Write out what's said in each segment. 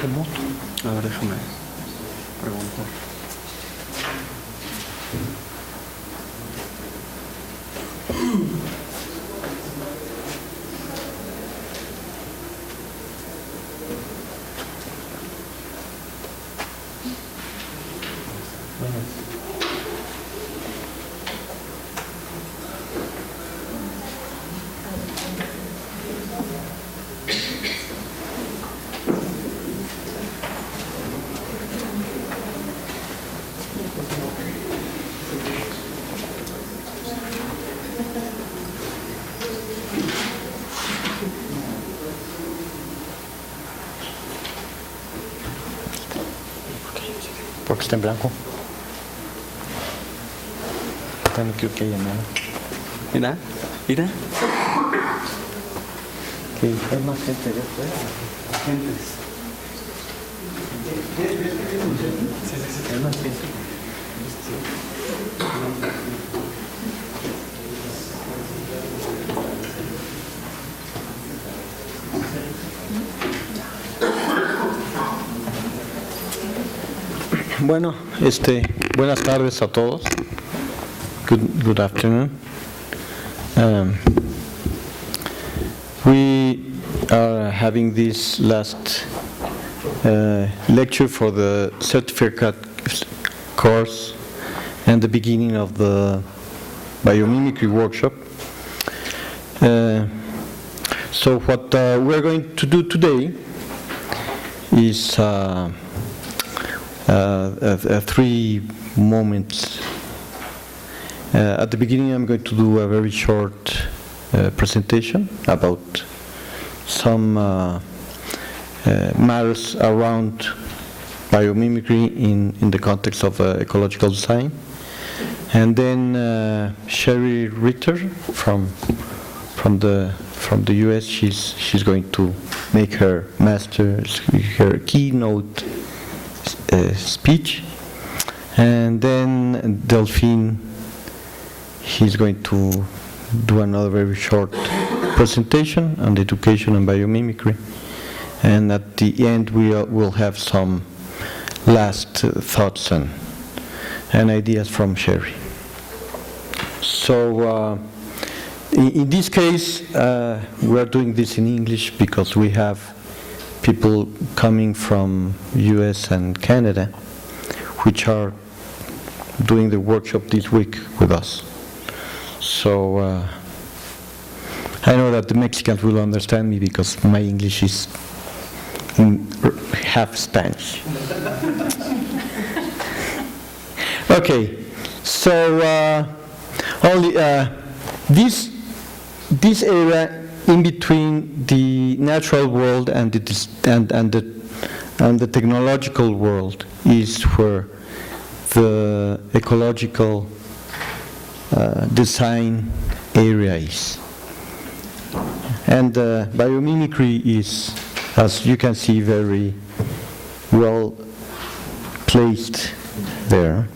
Remoto. A ver, déjame preguntar. Porque está en blanco. También creo que hay llamada. Mira, mira. Que hay más gente después. Hay más gente. Bueno, buenas tardes a todos. Good afternoon. We are having this last lecture for the certificate course and the beginning of the biomimicry workshop. So what we're going to do today is 3 moments. At the beginning, I'm going to do a very short presentation about some matters around biomimicry in the context of ecological design. And then Sherry Ritter from the US, she's going to make her keynote speech, and then Delphine, he's going to do another very short presentation on education and biomimicry, and at the end we'll have some last thoughts and ideas from Sherry. So in this case we are doing this in English because we have people coming from US and Canada, which are doing the workshop this week with us. So I know that the Mexicans will understand me because my English is half Spanish. Okay, so only this area in between the natural world and the technological world is where the ecological design area is. And biomimicry is, as you can see, very well placed there.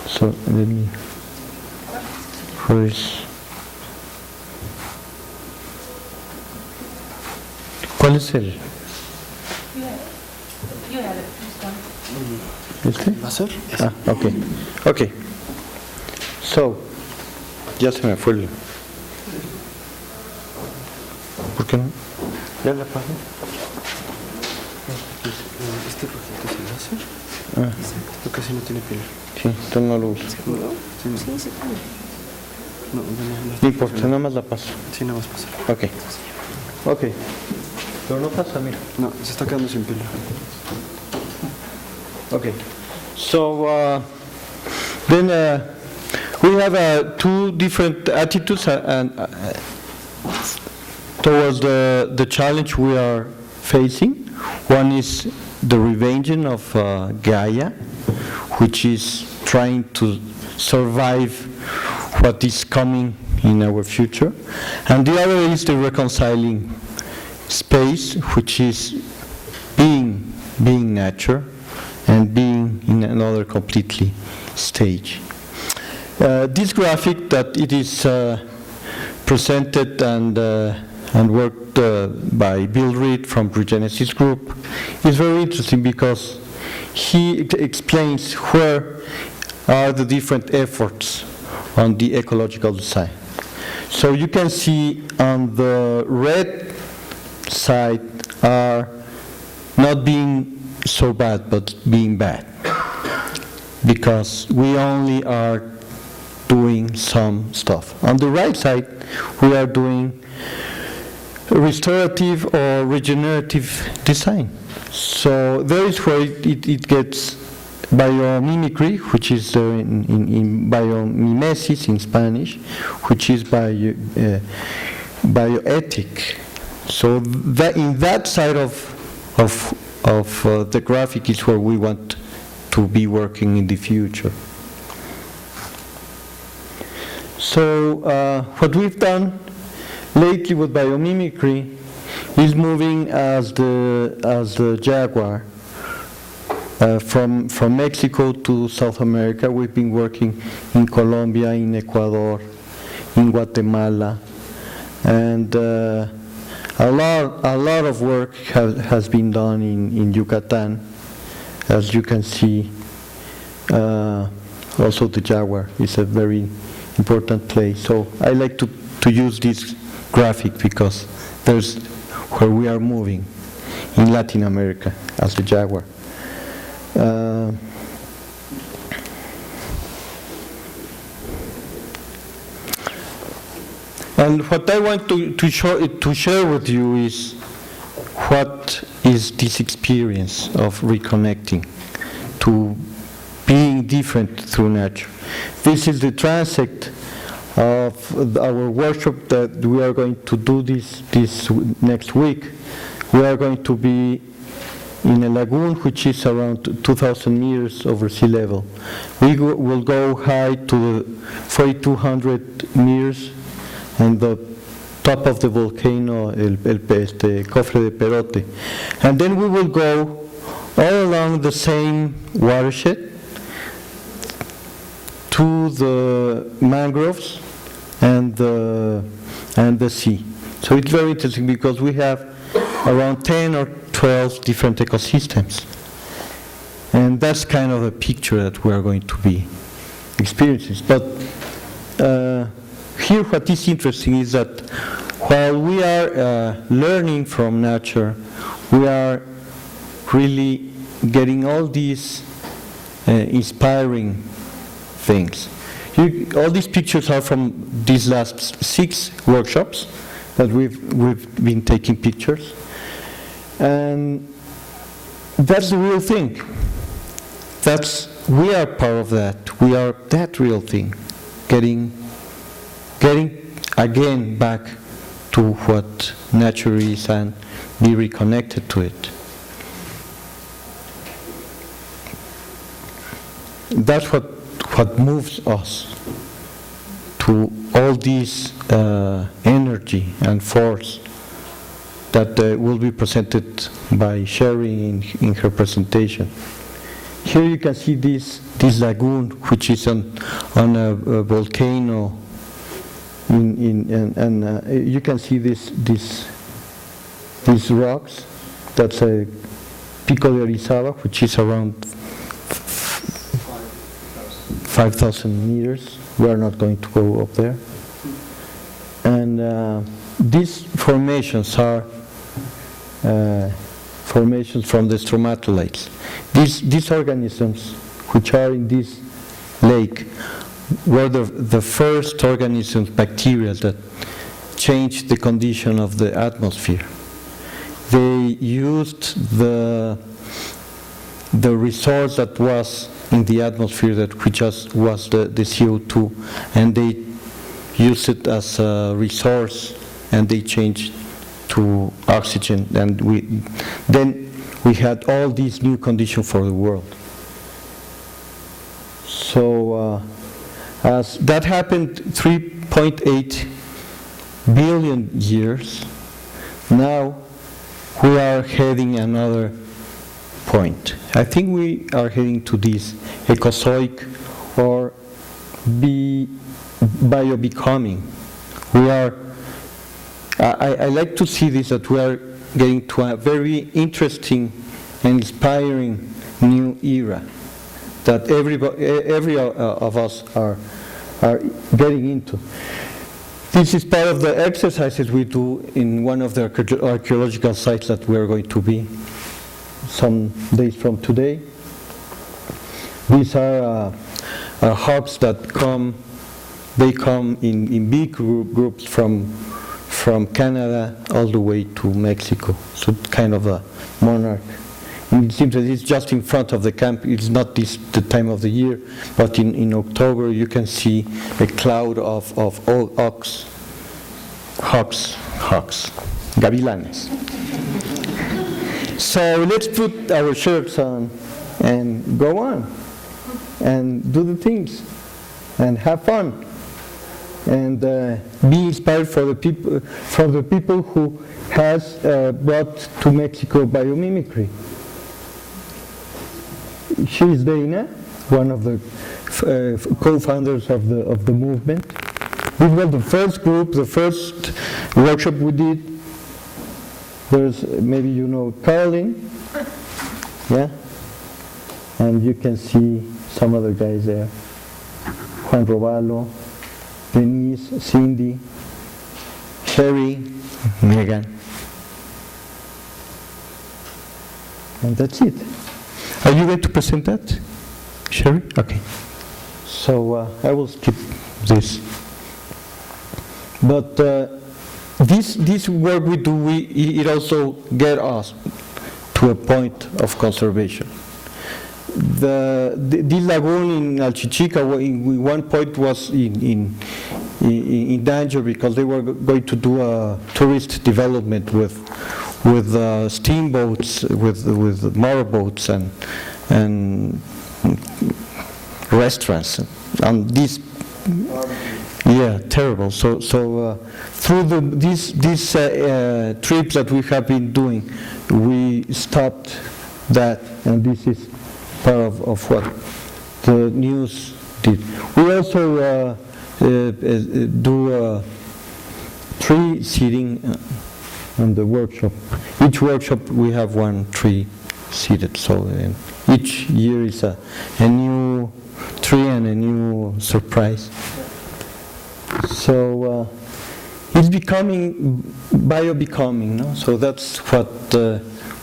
So let me first. ¿Cuál es el? ¿Este? ¿Va a ser? Ah, ok. So, ya se me fue el... ¿Por qué no? ¿Ya la apagué? ¿Este rojito es el láser? Ah. Esto casi no tiene pila. Sí, esto no lo uso. ¿No? Sí, sí. No importa, nada más la paso. Sí, nada más pasa. Ok. Pero no pasa, mira. No, se está quedando sin pila. Okay. So then we have 2 different attitudes towards the challenge we are facing. One is the revenging of Gaia, which is trying to survive what is coming in our future, and the other is the reconciling space, which is being nature and being in another completely stage. This graphic that it is presented and and worked by Bill Reed from Regenesis Group, is very interesting because he explains where are the different efforts on the ecological design. So you can see on the red side are not being so bad, but being bad, because we only are doing some stuff. On the right side, we are doing restorative or regenerative design. So there is where it gets biomimicry, which is in biomimesis in Spanish, which is bioethic. So that in that side of the graphic is where we want to be working in the future. So what we've done lately with biomimicry is moving as the jaguar from Mexico to South America. We've been working in Colombia, in Ecuador, in Guatemala, and a lot of work has been done in Yucatan, as you can see. Also the jaguar is a very important place. So I like to use this graphic because there's where we are moving in Latin America as the jaguar. And what I want to share with you is what is this experience of reconnecting to being different through nature. This is the transect of our workshop that we are going to do this next week. We are going to be in a lagoon which is around 2,000 meters over sea level. We will go high to 4,200 meters and the top of the volcano, Cofre de Perote. And then we will go all along the same watershed to the mangroves and the sea. So it's very interesting because we have around 10 or 12 different ecosystems. And that's kind of a picture that we are going to be experiencing. But here what is interesting is that while we are learning from nature, we are really getting all these inspiring things. All these pictures are from these last 6 workshops that we've been taking pictures. And that's the real thing. We are part of that. We are that real thing. Getting again back to what nature is and be reconnected to it. That's what moves us to all this energy and force that will be presented by Sherry in her presentation. Here you can see this lagoon, which is on a volcano, and you can see these rocks. That's a Pico de Orizaba, which is around 5,000 meters. We are not going to go up there. And these formations are formations from the stromatolites. These organisms which are in this lake were the first organisms, bacteria, that changed the condition of the atmosphere. They used the resource that was in the atmosphere, which was the CO2, and they used it as a resource, and they changed to oxygen, and then we had all these new conditions for the world. So as that happened 3.8 billion years, now we are heading another point. I think we are heading to this ecozoic or bio-becoming. We are I like to see this, that we are getting to a very interesting and inspiring new era that every of us are getting into. This is part of the exercises we do in one of the archaeological sites that we are going to be some days from today. These are hawks that come in big groups from Canada all the way to Mexico. So kind of a monarch. And it seems that it's just in front of the camp. It's not the time of the year, but in October you can see a cloud of all hawks, gavilanes. So let's put our shirts on and go on and do the things and have fun and be inspired for the people who has brought to Mexico biomimicry. She's Dana, one of the co-founders of the movement. This was the first group, the first workshop we did. There's, maybe you know, Caroline, yeah? And you can see some other guys there. Juan Roballo, Denise, Cindy, Sherry, Megan. And that's it. Are you going to present that, Sherry? Okay. So I will skip this. But this work we do, it also get us to a point of conservation. This lagoon in Alchichica, in one point was in danger because they were going to do a tourist development with steamboats, with motorboats and restaurants, and this, yeah, terrible. So through these trips that we have been doing, we stopped that, and this is part of what the news did. We also do tree seeding on the workshop. Each workshop we have one tree seeded, so each year is a new tree and a new surprise. So it's becoming bio-becoming, no? So that's what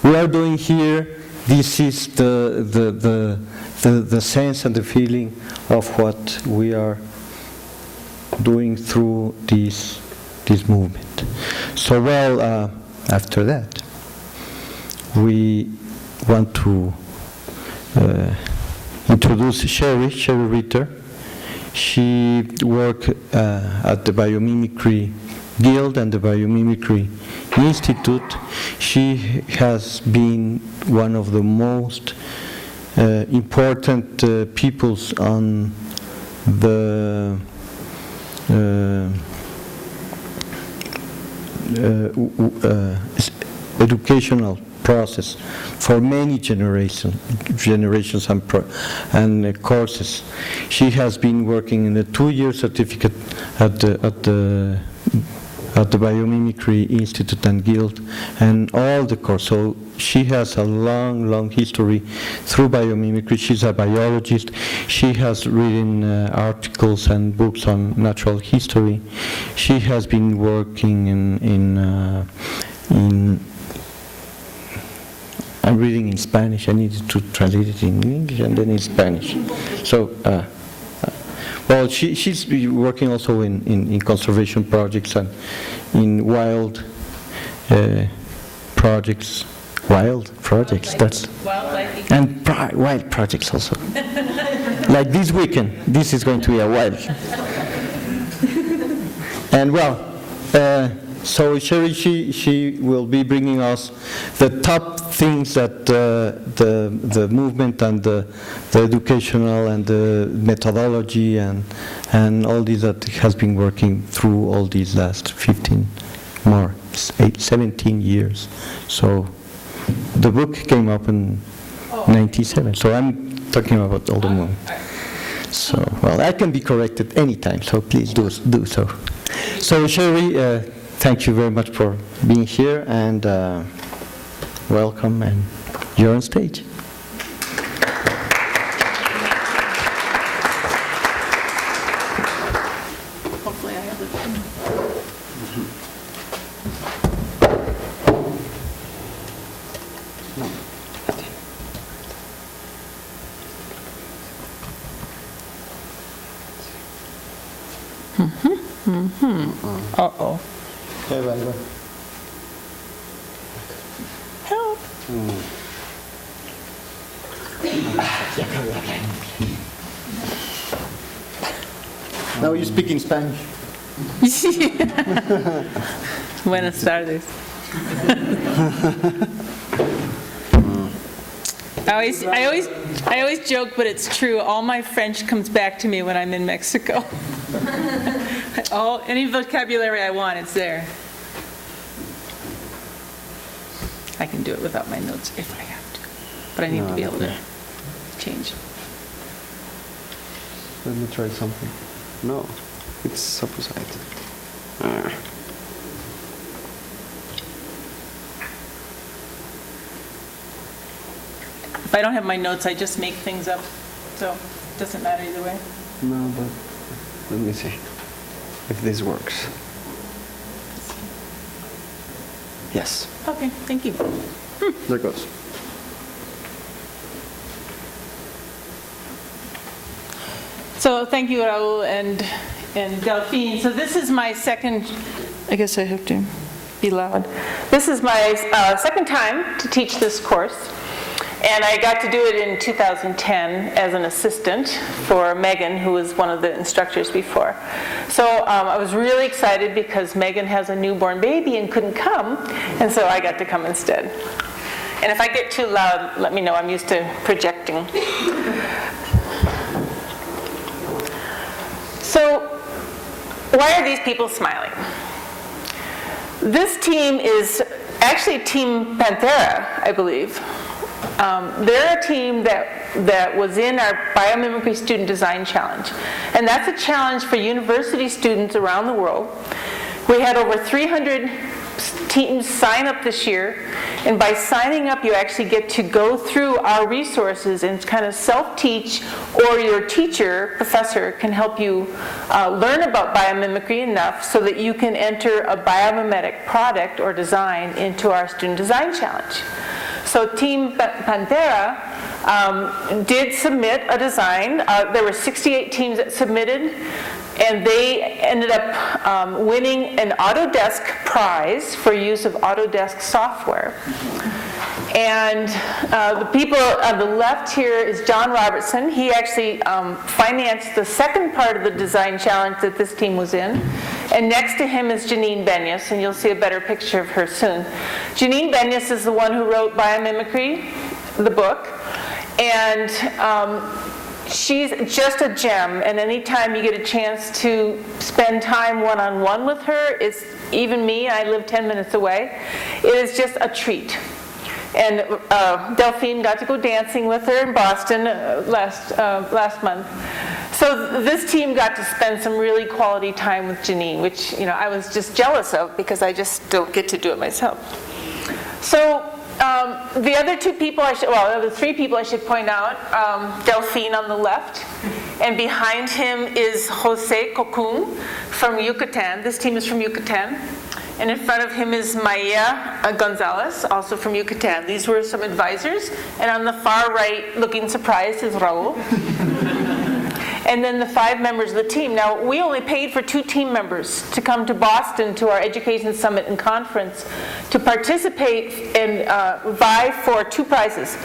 we are doing here. This is the sense and the feeling of what we are doing through this movement. So well, after that, we want to introduce Sherry Ritter. She worked at the Biomimicry Guild and the Biomimicry Institute. She has been one of the most important peoples on the educational process for many generations and courses. She has been working in a 2-year certificate at the Biomimicry Institute and Guild, and all the course. So she has a long history through biomimicry. She's a biologist. She has written articles and books on natural history. She has been working in I'm reading in Spanish. I needed to translate it in English and then in Spanish. So, well, she's working also in conservation projects and in wild projects. Wild projects, that's... Wildlife. And wild projects also. Like this weekend, this is going to be a wild. And well, so Sherry, she will be bringing us the top things that the movement and the educational and the methodology and all this that has been working through all these last 17 years. So the book came up in 97, so I'm talking about all the movement. So, well, I can be corrected anytime, so please do so. So Sherry, thank you very much for being here, and welcome, and you're on stage. Hopefully I have the pen. Uh-oh. Help. Now you speak in Spanish. Buenas tardes. I always joke, but it's true. All my French comes back to me when I'm in Mexico. Any vocabulary I want, it's there. I can do it without my notes if I have to, but I need to be able to change. Let me try something. No, it's opposite. If I don't have my notes, I just make things up, so it doesn't matter either way. No, but let me see if this works. Yes, Okay, thank you. there goes. So thank you, Raul and Delphine. So this is my second, I guess I have to be loud. This is my second time to teach this course. And I got to do it in 2010 as an assistant for Megan, who was one of the instructors before. So I was really excited because Megan has a newborn baby and couldn't come, and so I got to come instead. And if I get too loud, let me know. I'm used to projecting. So why are these people smiling? This team is actually Team Pantera, I believe. They're a team that was in our Biomimicry Student Design Challenge. And that's a challenge for university students around the world. We had over 300 teams sign up this year. And by signing up, you actually get to go through our resources and kind of self-teach, or your teacher, professor, can help you learn about biomimicry enough so that you can enter a biomimetic product or design into our Student Design Challenge. So Team Pantera did submit a design. There were 68 teams that submitted, and they ended up winning an Autodesk prize for use of Autodesk software. And the people on the left here is John Robertson. He actually financed the second part of the design challenge that this team was in. And next to him is Janine Benyus, and you'll see a better picture of her soon. Janine Benyus is the one who wrote Biomimicry, the book. And she's just a gem, and anytime you get a chance to spend time one-on-one with her, it's even me, I live 10 minutes away, it is just a treat. And Delphine got to go dancing with her in Boston last month. So this team got to spend some really quality time with Janine, which I was just jealous of because I just don't get to do it myself. So the other two people, the other three people I should point out, Delphine on the left, and behind him is Jose Cocun from Yucatan. This team is from Yucatan. And in front of him is Maya Gonzalez, also from Yucatan. These were some advisors. And on the far right, looking surprised, is Raul. And then the 5 members of the team. Now, we only paid for 2 team members to come to Boston to our Education Summit and Conference to participate and vie for 2 prizes.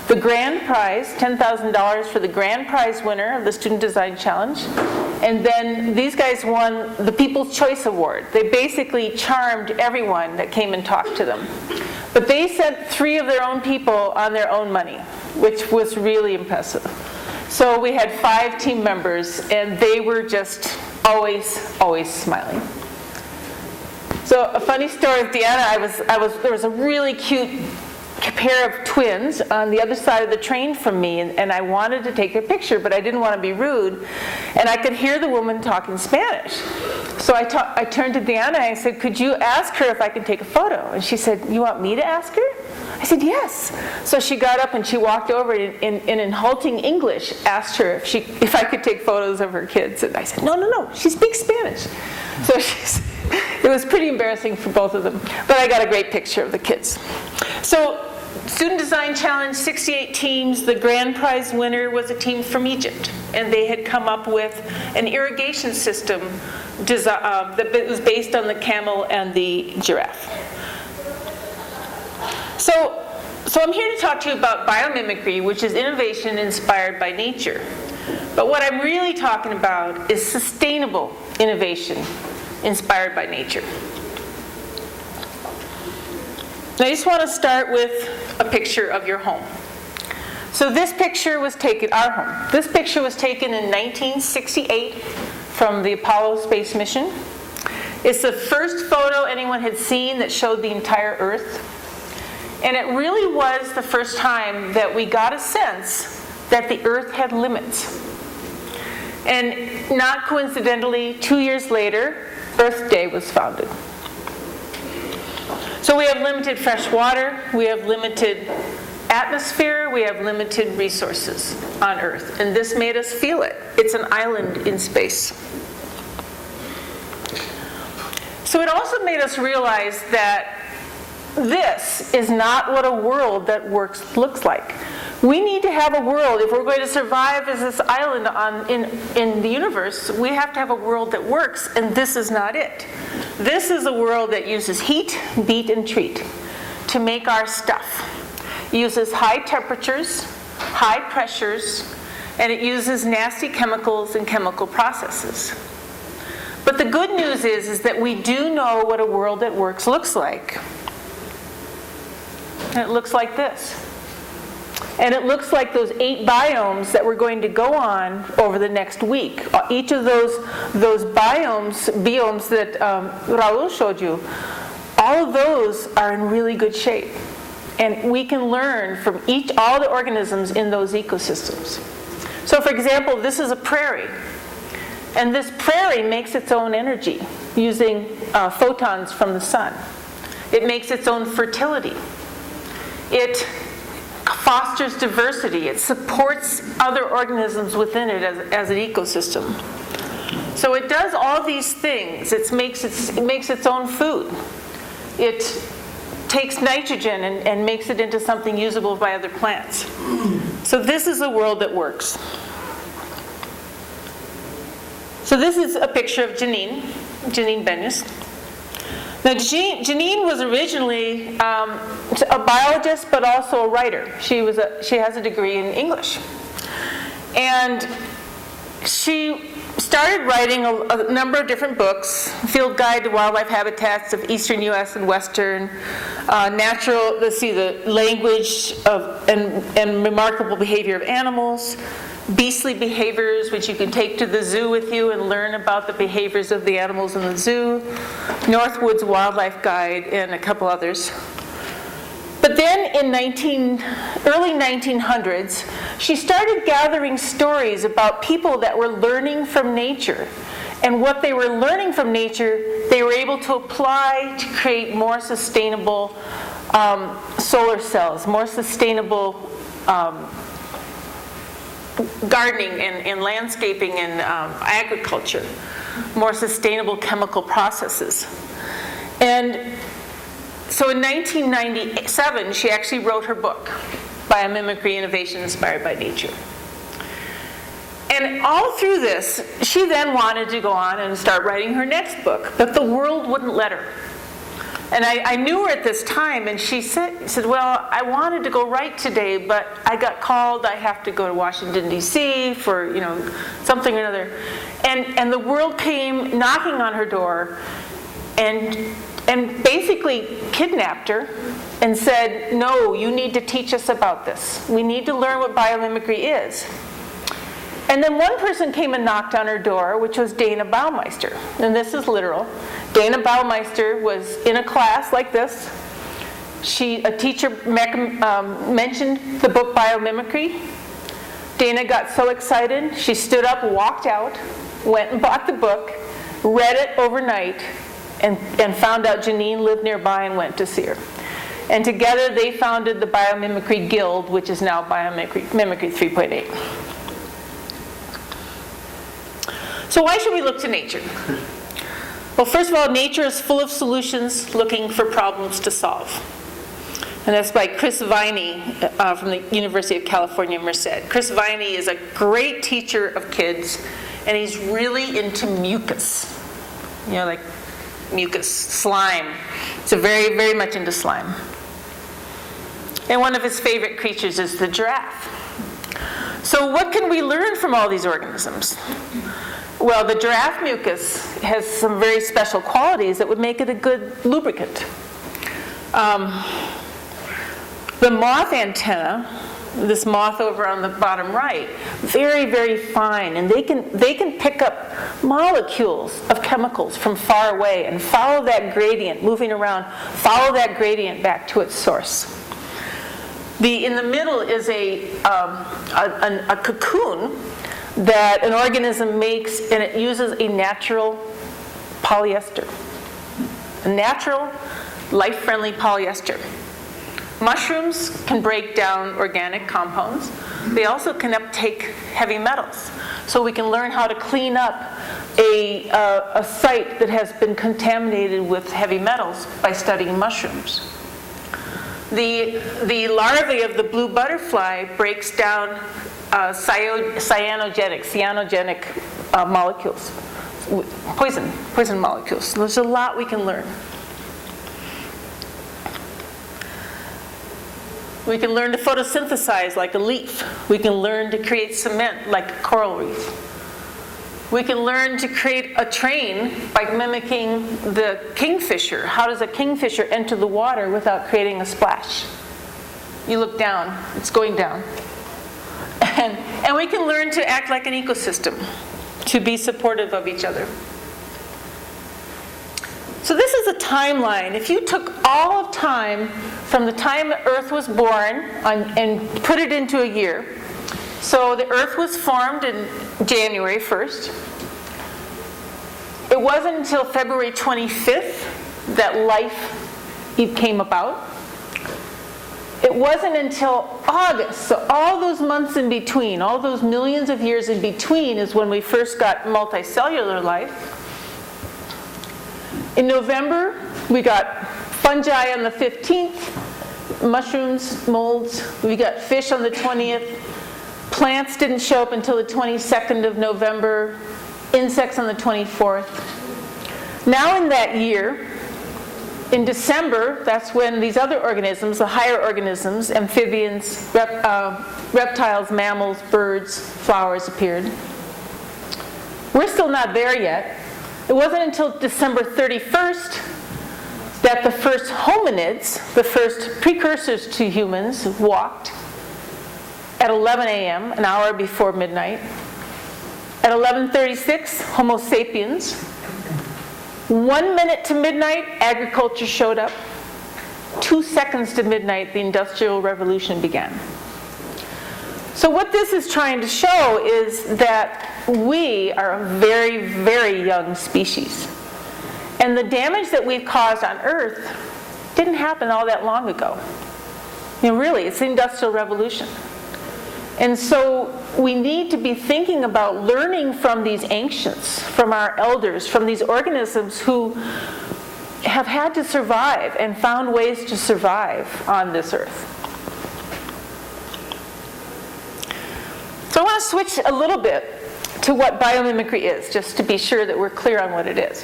The grand prize, $10,000 for the grand prize winner of the Student Design Challenge. And then these guys won the People's Choice Award. They basically charmed everyone that came and talked to them. But they sent 3 of their own people on their own money, which was really impressive. So we had 5 team members, and they were just always smiling. So a funny story with Deanna, there was a really cute pair of twins on the other side of the train from me, and I wanted to take their picture, but I didn't want to be rude, and I could hear the woman talking Spanish. So I turned to Diana and I said, could you ask her if I can take a photo? And she said, you want me to ask her? I said, yes. So she got up and she walked over and in halting English asked her if I could take photos of her kids. And I said, no, she speaks Spanish. So it was pretty embarrassing for both of them. But I got a great picture of the kids. So Student Design Challenge, 68 teams. The grand prize winner was a team from Egypt. And they had come up with an irrigation system that was based on the camel and the giraffe. So I'm here to talk to you about biomimicry, which is innovation inspired by nature. But what I'm really talking about is sustainable innovation inspired by nature. I just want to start with a picture of your home. So this picture was taken, our home. This picture was taken in 1968 from the Apollo space mission. It's the first photo anyone had seen that showed the entire Earth. And it really was the first time that we got a sense that the Earth had limits. And not coincidentally, 2 years later, Earth Day was founded. So we have limited fresh water, we have limited atmosphere, we have limited resources on Earth. And this made us feel it. It's an island in space. So it also made us realize that this is not what a world that works looks like. We need to have a world, if we're going to survive as this island in the universe, we have to have a world that works, and this is not it. This is a world that uses heat, beat, and treat to make our stuff. It uses high temperatures, high pressures, and it uses nasty chemicals and chemical processes. But the good news is that we do know what a world that works looks like. And it looks like this. And it looks like those 8 biomes that we're going to go on over the next week. Each of those biomes that Raul showed you, all of those are in really good shape. And we can learn from all the organisms in those ecosystems. So for example, this is a prairie. And this prairie makes its own energy using photons from the sun. It makes its own fertility. It fosters diversity. It supports other organisms within it as an ecosystem. So it does all these things. It makes its own food. It takes nitrogen and makes it into something usable by other plants. So this is a world that works. So this is a picture of Janine Benyus. Now, Janine was originally a biologist, but also a writer. She has a degree in English. And she started writing a number of different books: Field Guide to Wildlife Habitats of Eastern U.S. and Western, the language of and remarkable behavior of animals, Beastly Behaviors, which you can take to the zoo with you and learn about the behaviors of the animals in the zoo, Northwood's Wildlife Guide, and a couple others. But then in early 1900s, she started gathering stories about people that were learning from nature. And what they were learning from nature, they were able to apply to create more sustainable solar cells, more sustainable gardening and landscaping and agriculture, more sustainable chemical processes. And so in 1997, she actually wrote her book, Biomimicry: Innovation Inspired by Nature. And all through this, she then wanted to go on and start writing her next book, but the world wouldn't let her. And I knew her at this time, and she said, well, I wanted to go write today, but I got called, I have to go to Washington, D.C. for, something or another. And the world came knocking on her door and basically kidnapped her and said, no, you need to teach us about this. We need to learn what biomimicry is. And then one person came and knocked on her door, which was Dana Baumeister. And this is literal. Dana Baumeister was in a class like this, A teacher mentioned the book Biomimicry. Dana got so excited, she stood up, walked out, went and bought the book, read it overnight, and found out Janine lived nearby and went to see her. And together they founded the Biomimicry Guild, which is now Biomimicry 3.8. So why should we look to nature? Well, first of all, nature is full of solutions looking for problems to solve. And that's by Chris Viney from the University of California, Merced. Chris Viney is a great teacher of kids, and he's really into mucus. You know, like mucus, slime. So very, very much into slime. And one of his favorite creatures is the giraffe. So what can we learn from all these organisms? Well, the giraffe mucus has some very special qualities that would make it a good lubricant. The moth antenna, this moth over on the bottom right, very, very fine, and they can pick up molecules of chemicals from far away and follow that gradient, moving around, follow that gradient back to its source. In the middle is a cocoon that an organism makes, and it uses a natural polyester, a natural, life-friendly polyester. Mushrooms can break down organic compounds. They also can uptake heavy metals. So we can learn how to clean up a site that has been contaminated with heavy metals by studying mushrooms. The larvae of the blue butterfly breaks down cyanogenic molecules, poison molecules. There's a lot we can learn. We can learn to photosynthesize like a leaf. We can learn to create cement like a coral reef. We can learn to create a train by mimicking the kingfisher. How does a kingfisher enter the water without creating a splash? You look down, it's going down. And we can learn to act like an ecosystem, to be supportive of each other. So this is a timeline. If you took all of time from the time the Earth was born and put it into a year, so the Earth was formed in January 1st. It wasn't until February 25th that life came about. It wasn't until August, so all those months in between, all those millions of years in between is when we first got multicellular life. In November, we got fungi on the 15th, mushrooms, molds. We got fish on the 20th. Plants didn't show up until the 22nd of November. Insects on the 24th. Now in that year, in December, that's when these other organisms, the higher organisms, amphibians, reptiles, mammals, birds, flowers appeared. We're still not there yet. It wasn't until December 31st that the first hominids, the first precursors to humans, walked at 11 a.m., an hour before midnight. At 11:36, Homo sapiens. 1 minute to midnight, agriculture showed up. 2 seconds to midnight, the Industrial Revolution began. So what this is trying to show is that we are a very, very young species. And the damage that we've caused on Earth didn't happen all that long ago. I mean, really, it's the Industrial Revolution. And so we need to be thinking about learning from these ancients, from our elders, from these organisms who have had to survive and found ways to survive on this Earth. So I want to switch a little bit to what biomimicry is, just to be sure that we're clear on what it is.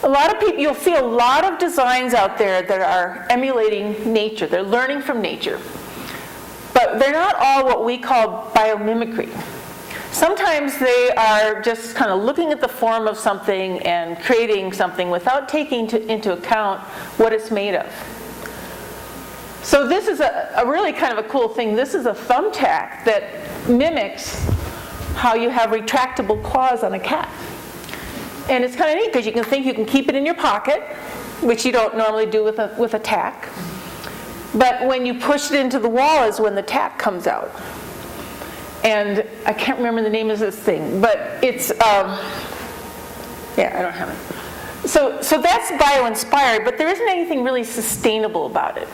A lot of people, you'll see a lot of designs out there that are emulating nature. They're learning from nature. But they're not all what we call biomimicry. Sometimes they are just kind of looking at the form of something and creating something without taking into account what it's made of. So this is a really kind of a cool thing. This is a thumbtack that mimics how you have retractable claws on a cat. And it's kind of neat because you can keep it in your pocket which you don't normally do with a tack. But when you push it into the wall is when the tack comes out. And I can't remember the name of this thing, but it's, yeah, I don't have it. So that's bio-inspired, but there isn't anything really sustainable about it.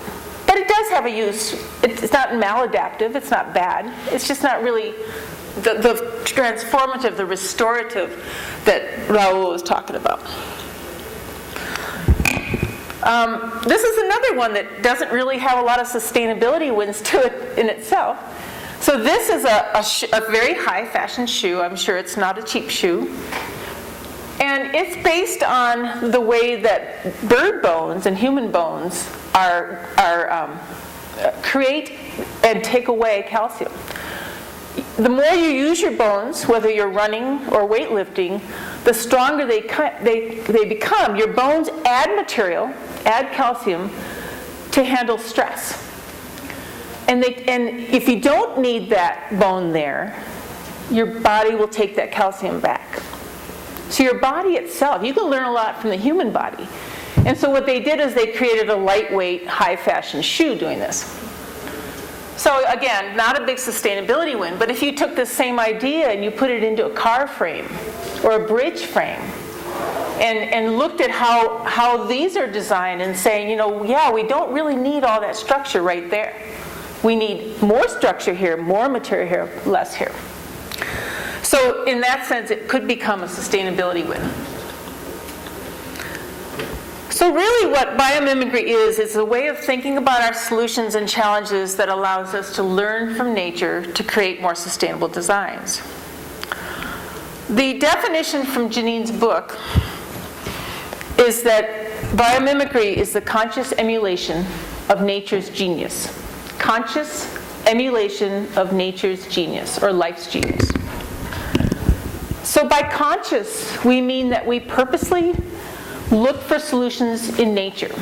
But it does have a use. It's not maladaptive, it's not bad. It's just not really the transformative, the restorative that Raul was talking about. This is another one that doesn't really have a lot of sustainability wins to it in itself. So this is a very high fashion shoe. I'm sure it's not a cheap shoe. And it's based on the way that bird bones and human bones create and take away calcium. The more you use your bones, whether you're running or weightlifting, the stronger they become. Your bones add material, add calcium to handle stress. And if you don't need that bone there, your body will take that calcium back. So your body itself, you can learn a lot from the human body. And so what they did is they created a lightweight, high fashion shoe doing this. So again, not a big sustainability win, but if you took this same idea and you put it into a car frame or a bridge frame and looked at how these are designed and saying, yeah, we don't really need all that structure right there. We need more structure here, more material here, less here. So in that sense, it could become a sustainability win. So really what biomimicry is a way of thinking about our solutions and challenges that allows us to learn from nature to create more sustainable designs. The definition from Janine's book is that biomimicry is the conscious emulation of nature's genius. Conscious emulation of nature's genius, or life's genius. So by conscious, we mean that we purposely look for solutions in nature.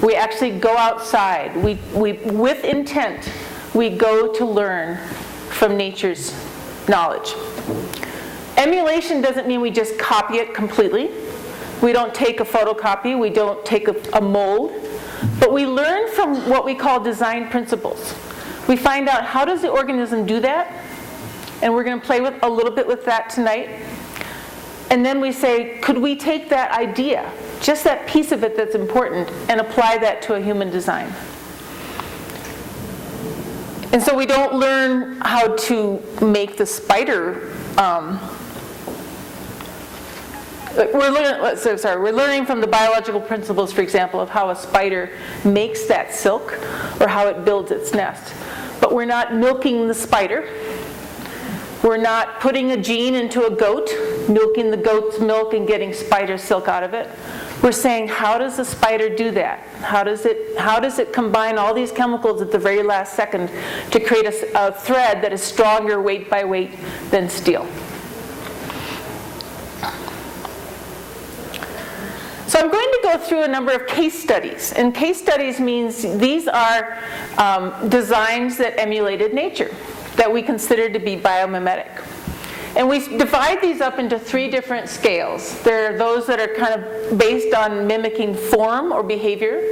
We actually go outside. We with intent, we go to learn from nature's knowledge. Emulation doesn't mean we just copy it completely. We don't take a photocopy. We don't take a mold. But we learn from what we call design principles. We find out how does the organism do that? And we're going to play with a little bit with that tonight. And then we say, could we take that idea, just that piece of it that's important, and apply that to a human design? And so we don't learn how to make the spider. We're learning from the biological principles, for example, of how a spider makes that silk or how it builds its nest. But we're not milking the spider. We're not putting a gene into a goat, milking the goat's milk and getting spider silk out of it. We're saying, how does the spider do that? How does it combine all these chemicals at the very last second to create a thread that is stronger weight by weight than steel? So I'm going to go through a number of case studies. And case studies means these are designs that emulated nature, that we consider to be biomimetic. And we divide these up into 3 different scales. There are those that are kind of based on mimicking form or behavior,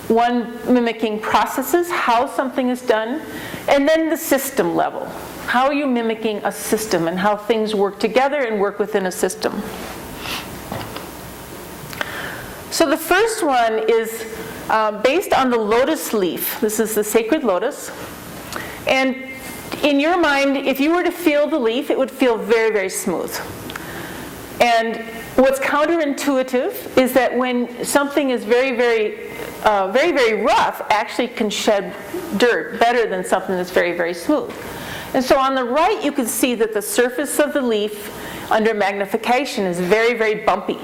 one mimicking processes, how something is done, and then the system level. How are you mimicking a system and how things work together and work within a system? So the first one is based on the lotus leaf. This is the sacred lotus. And in your mind, if you were to feel the leaf, it would feel very, very smooth. And what's counterintuitive is that when something is very, very rough, actually can shed dirt better than something that's very, very smooth. And so on the right, you can see that the surface of the leaf under magnification is very, very bumpy.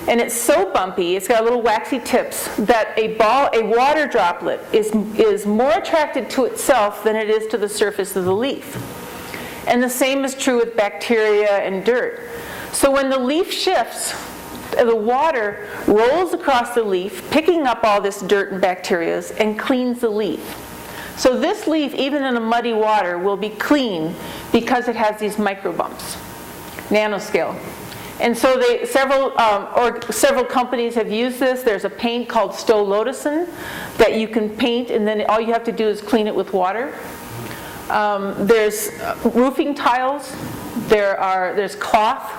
And it's so bumpy, it's got little waxy tips, that a water droplet is more attracted to itself than it is to the surface of the leaf. And the same is true with bacteria and dirt. So when the leaf shifts, the water rolls across the leaf, picking up all this dirt and bacteria, and cleans the leaf. So this leaf, even in a muddy water, will be clean because it has these micro bumps, nanoscale. And so several companies have used this. There's a paint called Stow Lotusin that you can paint, and then all you have to do is clean it with water. There's roofing tiles. There's cloth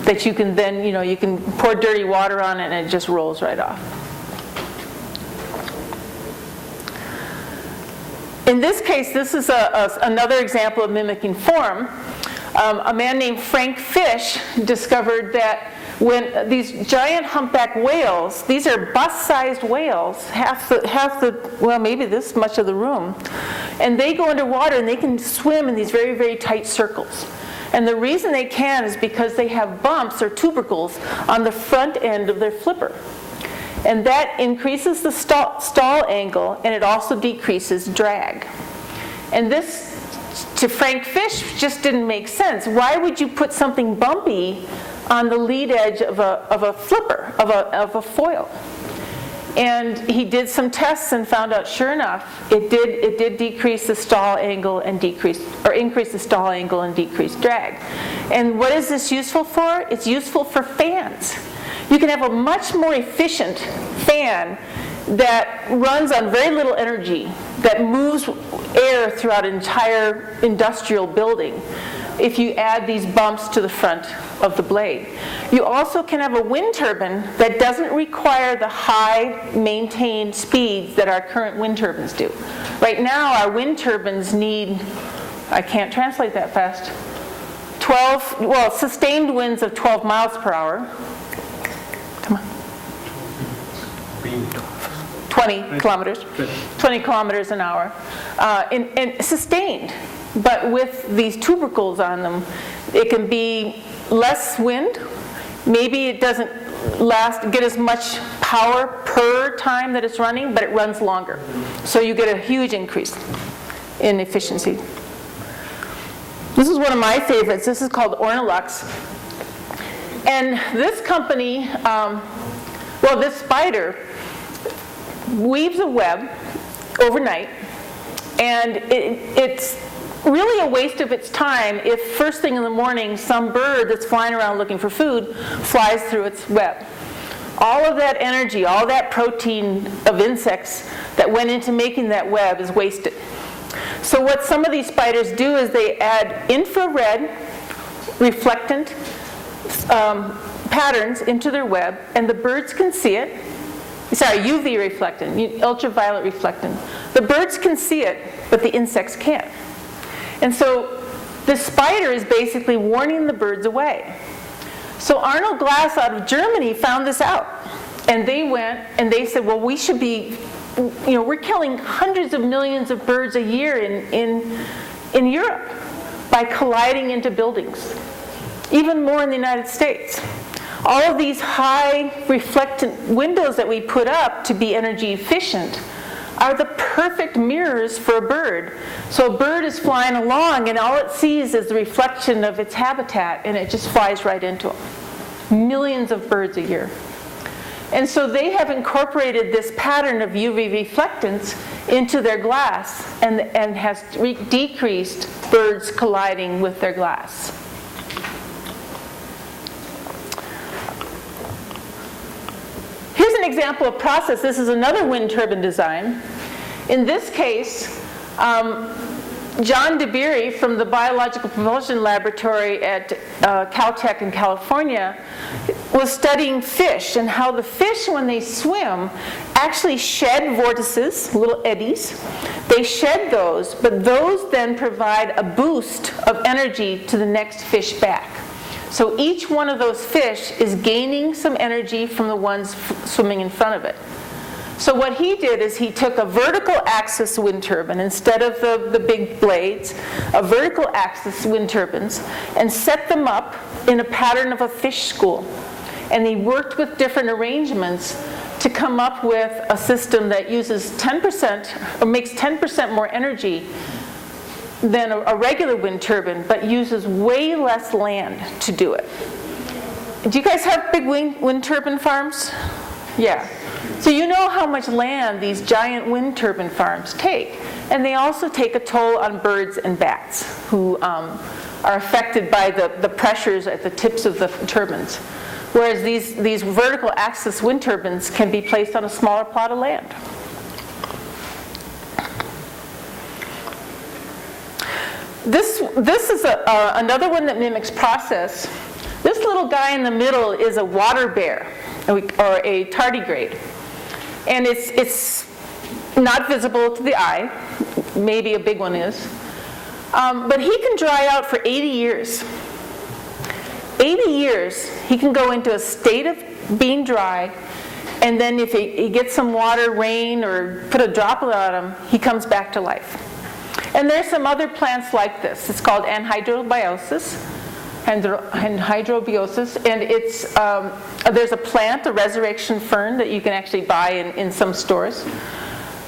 that you can then, you can pour dirty water on it and it just rolls right off. In this case, this is another example of mimicking form. A man named Frank Fish discovered that when these giant humpback whales, these are bus-sized whales, well, maybe this much of the room, and they go underwater and they can swim in these very, very tight circles. And the reason they can is because they have bumps or tubercles on the front end of their flipper. And that increases the stall angle, and it also decreases drag. And this, to Frank Fish, just didn't make sense. Why would you put something bumpy on the lead edge of a flipper, of a foil? And he did some tests and found out, sure enough, it did decrease the stall angle and increase the stall angle and decrease drag. And what is this useful for? It's useful for fans. You can have a much more efficient fan that runs on very little energy, that moves air throughout an entire industrial building if you add these bumps to the front of the blade. You also can have a wind turbine that doesn't require the high maintained speeds that our current wind turbines do. Right now, our wind turbines need, I can't translate that fast, sustained winds of 12 miles per hour. Come on. 20 kilometers an hour, and sustained. But with these tubercles on them, it can be less wind. Maybe it doesn't get as much power per time that it's running, but it runs longer. So you get a huge increase in efficiency. This is one of my favorites. This is called Ornilux. And this company, this spider weaves a web overnight, and it's really a waste of its time if first thing in the morning some bird that's flying around looking for food flies through its web. All of that energy, all that protein of insects that went into making that web is wasted. So what some of these spiders do is they add infrared reflectant patterns into their web, and the birds can see it. Sorry, UV reflectant, ultraviolet reflectant. The birds can see it, but the insects can't. And so the spider is basically warning the birds away. So Arnold Glass out of Germany found this out. And they went and they said, well, we should be, we're killing hundreds of millions of birds a year in Europe by colliding into buildings. Even more in the United States. All of these high reflectant windows that we put up to be energy efficient are the perfect mirrors for a bird. So a bird is flying along and all it sees is the reflection of its habitat, and it just flies right into them. Millions of birds a year. And so they have incorporated this pattern of UV reflectance into their glass and has decreased birds colliding with their glass. Here's an example of process. This is another wind turbine design. In this case, John DeBerry from the Biological Propulsion Laboratory at Caltech in California was studying fish and how the fish, when they swim, actually shed vortices, little eddies. They shed those, but those then provide a boost of energy to the next fish back. So each one of those fish is gaining some energy from the ones swimming in front of it. So what he did is he took a vertical axis wind turbine instead of the big blades, a vertical axis wind turbines, and set them up in a pattern of a fish school. And he worked with different arrangements to come up with a system that uses 10% or makes 10% more energy than a regular wind turbine, but uses way less land to do it. Do you guys have big wind turbine farms? Yeah. So you know how much land these giant wind turbine farms take. And they also take a toll on birds and bats who are affected by the pressures at the tips of the turbines. Whereas these vertical axis wind turbines can be placed on a smaller plot of land. This is another one that mimics process. This little guy in the middle is a water bear, or a tardigrade. And it's not visible to the eye. Maybe a big one is. But he can dry out for 80 years. 80 years, he can go into a state of being dry, and then if he gets some water, rain, or put a droplet on him, he comes back to life. And there's some other plants like this. It's called anhydrobiosis, and it's there's a plant, a resurrection fern, that you can actually buy in some stores.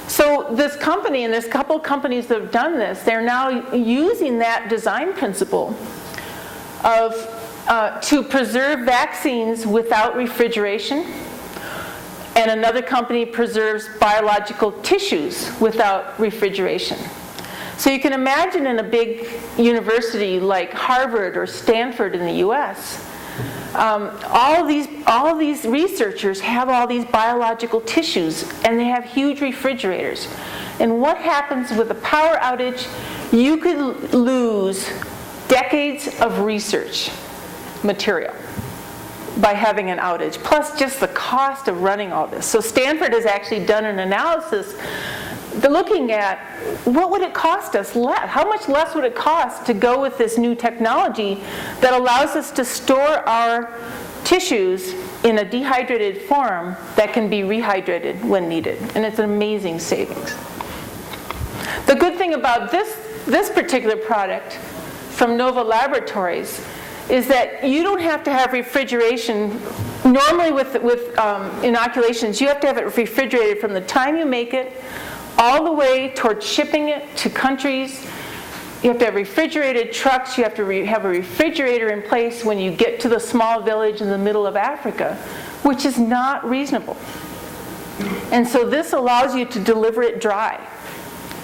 So this company, and there's a couple of companies that have done this, they're now using that design principle of to preserve vaccines without refrigeration, and another company preserves biological tissues without refrigeration. So you can imagine in a big university like Harvard or Stanford in the US, all of these researchers have all these biological tissues, and they have huge refrigerators. And what happens with a power outage? You could lose decades of research material by having an outage, plus just the cost of running all this. So Stanford has actually done an analysis looking at what would it cost us less? How much less would it cost to go with this new technology that allows us to store our tissues in a dehydrated form that can be rehydrated when needed? And it's an amazing savings. The good thing about this particular product from Nova Laboratories is that you don't have to have refrigeration. Normally with inoculations, you have to have it refrigerated from the time you make it all the way towards shipping it to countries. You have to have refrigerated trucks. You have to have a refrigerator in place when you get to the small village in the middle of Africa, which is not reasonable. And so this allows you to deliver it dry.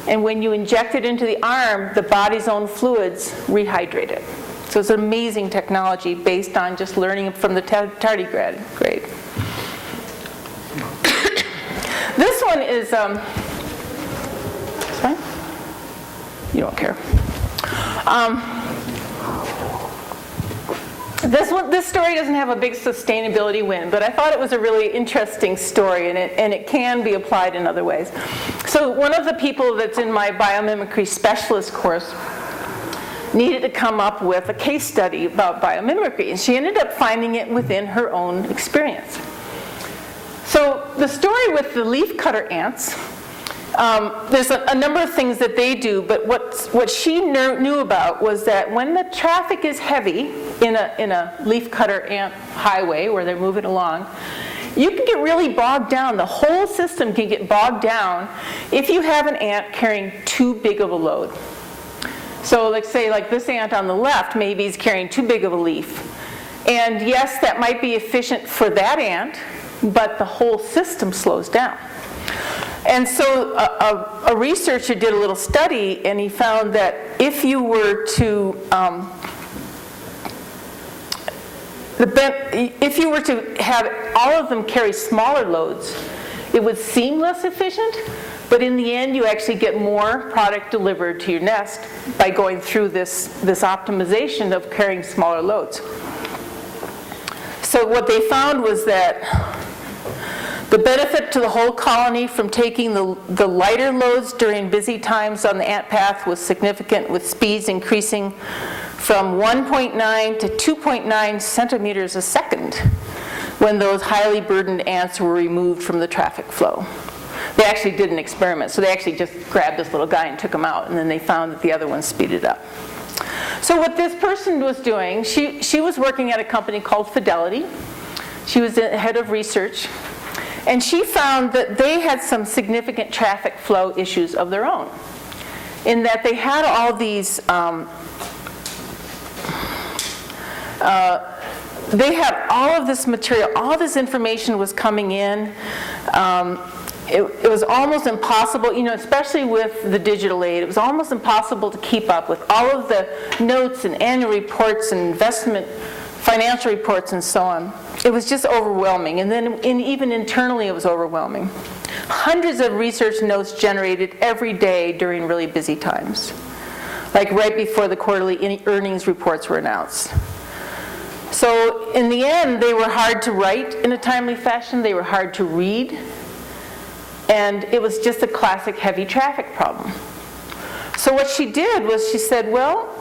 And when you inject it into the arm, the body's own fluids rehydrate it. So it's an amazing technology based on just learning from the tardigrade. Great. This one is, sorry? You don't care. This story doesn't have a big sustainability win, but I thought it was a really interesting story, and it can be applied in other ways. So one of the people that's in my biomimicry specialist course needed to come up with a case study about biomimicry, and she ended up finding it within her own experience. So the story with the leafcutter ants, there's a number of things that they do, but what she knew about was that when the traffic is heavy in a leafcutter ant highway where they're moving along, you can get really bogged down. The whole system can get bogged down if you have an ant carrying too big of a load. So let's say like this ant on the left, maybe is carrying too big of a leaf. And yes, that might be efficient for that ant, but the whole system slows down. And so a researcher did a little study, and he found that if you were to have all of them carry smaller loads, it would seem less efficient, but in the end you actually get more product delivered to your nest by going through this optimization of carrying smaller loads. So what they found was that the benefit to the whole colony from taking the lighter loads during busy times on the ant path was significant, with speeds increasing from 1.9 to 2.9 centimeters a second when those highly burdened ants were removed from the traffic flow. They actually did an experiment, so they actually just grabbed this little guy and took him out, and then they found that the other ones speeded up. So what this person was doing, she was working at a company called Fidelity. She was the head of research. And she found that they had some significant traffic flow issues of their own, in that they had all these, they had all of this material, all this information was coming in, it was almost impossible, especially with the digital age, it was almost impossible to keep up with all of the notes and annual reports and investment financial reports and so on. It was just overwhelming, and then even internally it was overwhelming. Hundreds of research notes generated every day during really busy times, like right before the quarterly earnings reports were announced. So in the end, they were hard to write in a timely fashion, they were hard to read, and it was just a classic heavy traffic problem. So what she did was she said, well,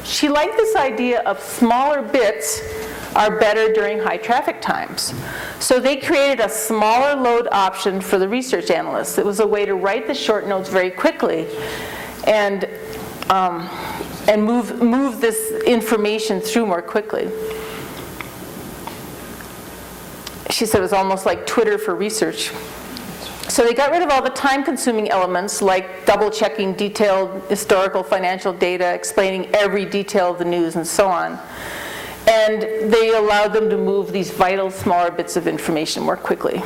she liked this idea of smaller bits are better during high traffic times. So they created a smaller load option for the research analysts. It was a way to write the short notes very quickly and move this information through more quickly. She said it was almost like Twitter for research. So they got rid of all the time-consuming elements like double-checking detailed historical financial data, explaining every detail of the news, and so on. And they allowed them to move these vital, smaller bits of information more quickly.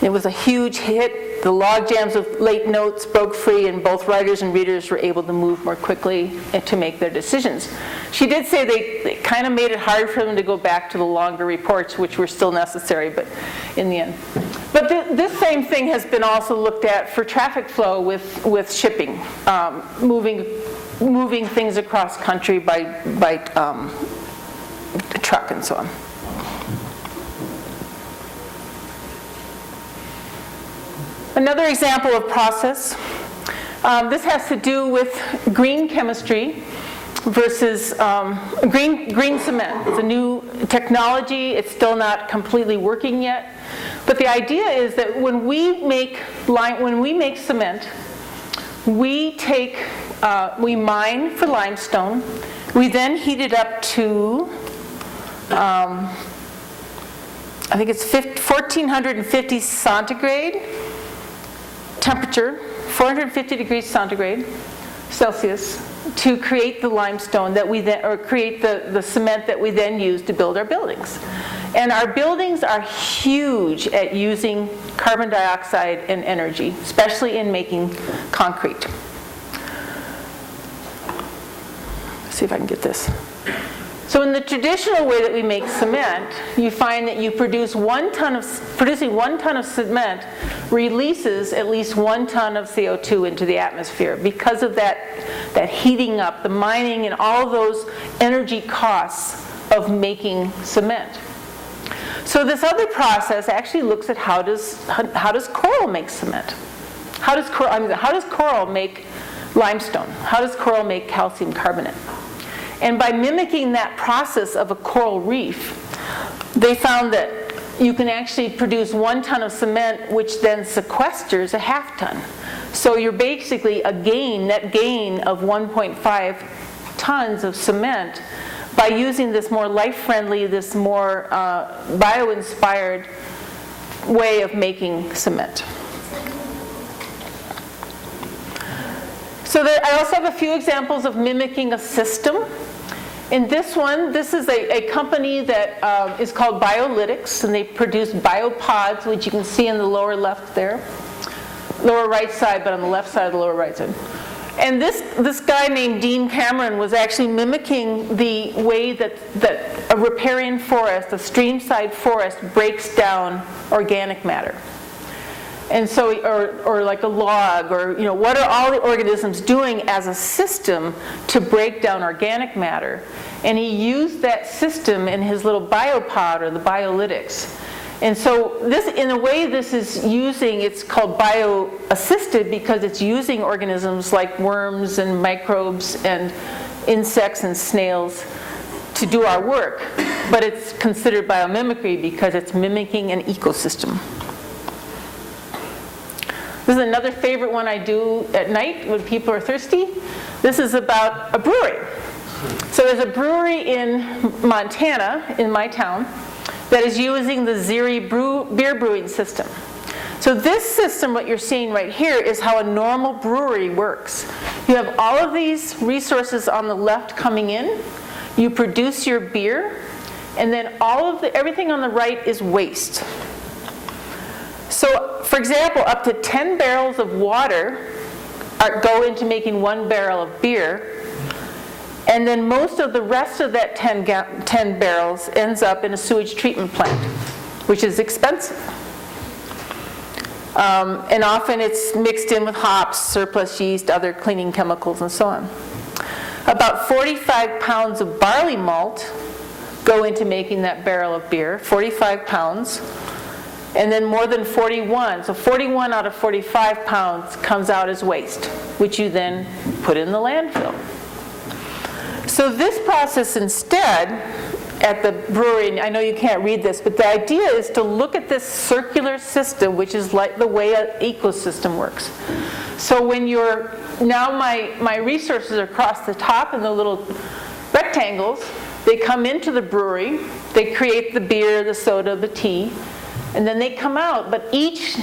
It was a huge hit. The log jams of late notes broke free, and both writers and readers were able to move more quickly and to make their decisions. She did say they kind of made it hard for them to go back to the longer reports, which were still necessary, but in the end. But this same thing has been also looked at for traffic flow with shipping, moving things across country by truck and so on. Another example of process, this has to do with green chemistry versus green cement. It's a new technology. It's still not completely working yet. But the idea is that when we make cement, we mine for limestone. We then heat it up to I think it's 1450 centigrade temperature, 450 degrees centigrade Celsius, to create the limestone that we then, or create the cement that we then use to build our buildings. And our buildings are huge at using carbon dioxide and energy, especially in making concrete. Let's see if I can get this. So in the traditional way that we make cement, you find that producing 1 ton of cement releases at least 1 ton of CO2 into the atmosphere because of that heating up, the mining, and all those energy costs of making cement. So this other process actually looks at how does coral make cement? How does coral make limestone? How does coral make calcium carbonate? And by mimicking that process of a coral reef, they found that you can actually produce 1 ton of cement, which then sequesters a ½ ton. So you're basically net gain of 1.5 tons of cement by using this more life-friendly, this more bio-inspired way of making cement. So I also have a few examples of mimicking a system. In this one, this is a company that is called Biolytics, and they produce biopods, which you can see in the lower left there. Lower right side, but on the left side of the lower right side. And this guy named Dean Cameron was actually mimicking the way that a riparian forest, a streamside forest, breaks down organic matter. And so, or like a log, or what are all the organisms doing as a system to break down organic matter? And he used that system in his little biopod, or the Biolytics. And so this, in a way, it's called bio-assisted because it's using organisms like worms and microbes and insects and snails to do our work. But it's considered biomimicry because it's mimicking an ecosystem. This is another favorite one I do at night when people are thirsty. This is about a brewery. So there's a brewery in Montana, in my town, that is using the Zeri beer brewing system. So this system, what you're seeing right here, is how a normal brewery works. You have all of these resources on the left coming in. You produce your beer, and then everything on the right is waste. So So, for example, up to 10 barrels of water go into making 1 barrel of beer, and then most of the rest of that 10 barrels ends up in a sewage treatment plant, which is expensive. And often it's mixed in with hops, surplus yeast, other cleaning chemicals, and so on. About 45 pounds of barley malt go into making that barrel of beer, 45 pounds. And then more than 41, so 41 out of 45 pounds comes out as waste, which you then put in the landfill. So this process instead, at the brewery, and I know you can't read this, but the idea is to look at this circular system, which is like the way an ecosystem works. So when you're, now my resources are across the top in the little rectangles, they come into the brewery, they create the beer, the soda, the tea, and then they come out, but each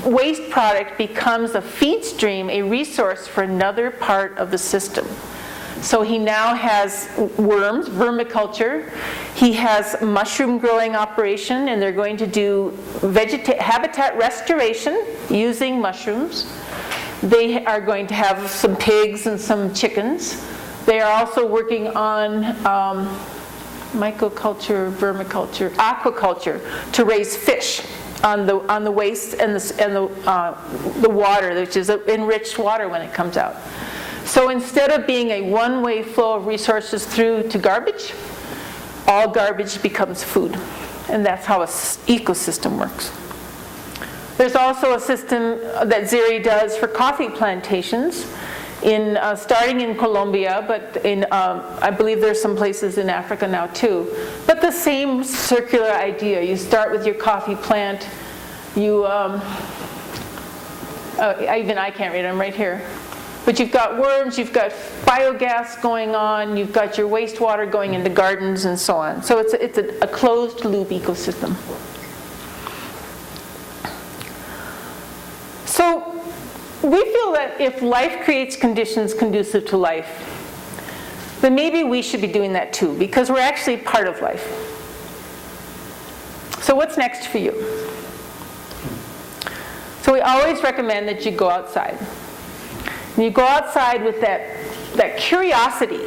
waste product becomes a feed stream, a resource for another part of the system. So he now has worms, vermiculture. He has mushroom growing operation, and they're going to do habitat restoration using mushrooms. They are going to have some pigs and some chickens. They are also working on mycoculture, vermiculture, aquaculture to raise fish on the waste and the water, which is enriched water when it comes out. So instead of being a one-way flow of resources through to garbage, all garbage becomes food. And that's how an ecosystem works. There's also a system that Ziri does for coffee plantations, starting in Colombia, but I believe there's some places in Africa now too. But the same circular idea. You start with your coffee plant. You, even I can't read, I'm right here. But you've got worms, you've got biogas going on, you've got your wastewater going into gardens and so on. So it's a closed loop ecosystem. So we feel that if life creates conditions conducive to life, then maybe we should be doing that too, because we're actually part of life. So what's next for you? So we always recommend that you go outside. And you go outside with that curiosity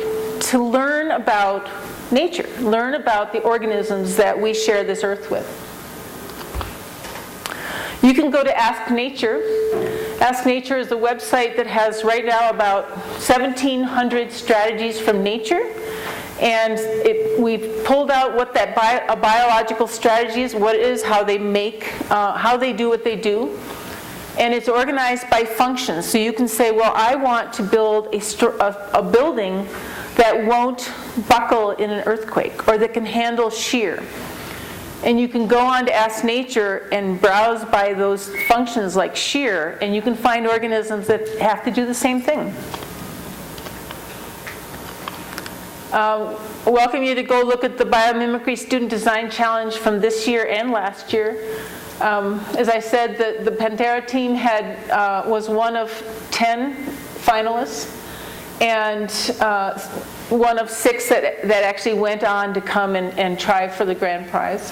to learn about nature, learn about the organisms that we share this earth with. You can go to Ask Nature. Ask Nature is a website that has right now about 1,700 strategies from nature. And we've pulled out what that a biological strategy is, what it is, how they do what they do. And it's organized by function. So you can say, well, I want to build a building that won't buckle in an earthquake, or that can handle shear. And you can go on to Ask Nature and browse by those functions like shear, and you can find organisms that have to do the same thing. Welcome you to go look at the Biomimicry Student Design Challenge from this year and last year. As I said, the Pantera team was one of 10 finalists, and one of 6 that actually went on to come and try for the grand prize.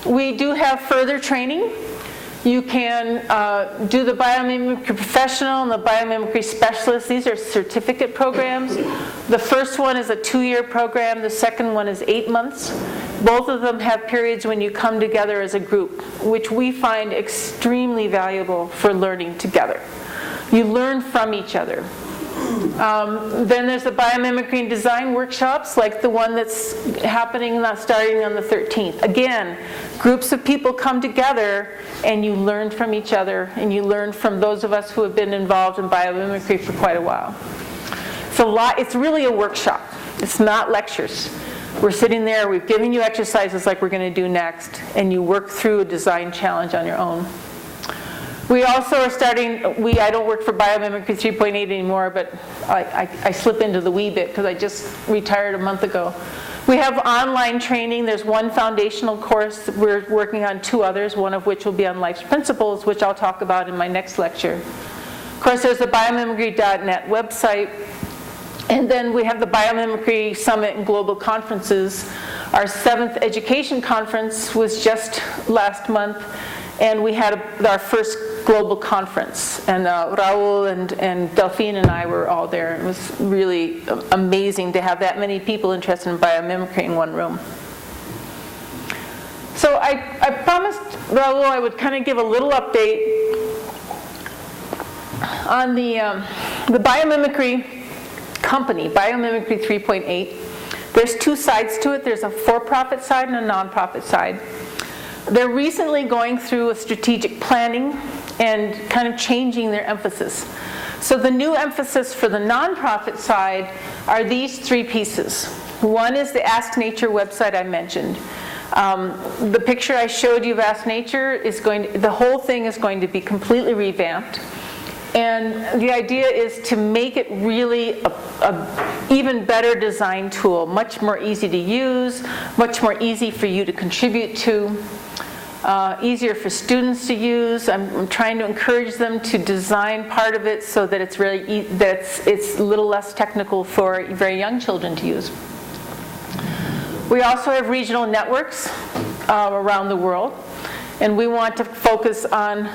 We do have further training. You can do the biomimicry professional and the biomimicry specialist. These are certificate programs. The first one is a 2-year program. The second one is 8 months. Both of them have periods when you come together as a group, which we find extremely valuable for learning together. You learn from each other. Then there's the biomimicry and design workshops, like the one that's happening starting on the 13th. Again, groups of people come together and you learn from each other, and you learn from those of us who have been involved in biomimicry for quite a while. It's really a workshop. It's not lectures. We're sitting there, we've given you exercises like we're going to do next, and you work through a design challenge on your own. We also are starting, I don't work for Biomimicry 3.8 anymore, but I slip into the wee bit because I just retired a month ago. We have online training. There's one foundational course. We're working on 2 others, one of which will be on life's principles, which I'll talk about in my next lecture. Of course, there's the biomimicry.net website. And then we have the Biomimicry Summit and Global Conferences. Our 7th education conference was just last month, and we had our first global conference. And Raul and Delphine and I were all there. It was really amazing to have that many people interested in biomimicry in one room. So I promised Raul I would kind of give a little update on the biomimicry company, Biomimicry 3.8. There's 2 sides to it. There's a for-profit side and a non-profit side. They're recently going through a strategic planning and kind of changing their emphasis. So the new emphasis for the non-profit side are these 3 pieces. One is the Ask Nature website I mentioned. The picture I showed you of Ask Nature the whole thing is going to be completely revamped. And the idea is to make it really a even better design tool, much more easy to use, much more easy for you to contribute to, easier for students to use. I'm trying to encourage them to design part of it so that it's really it's a little less technical for very young children to use. We also have regional networks around the world. And we want to focus on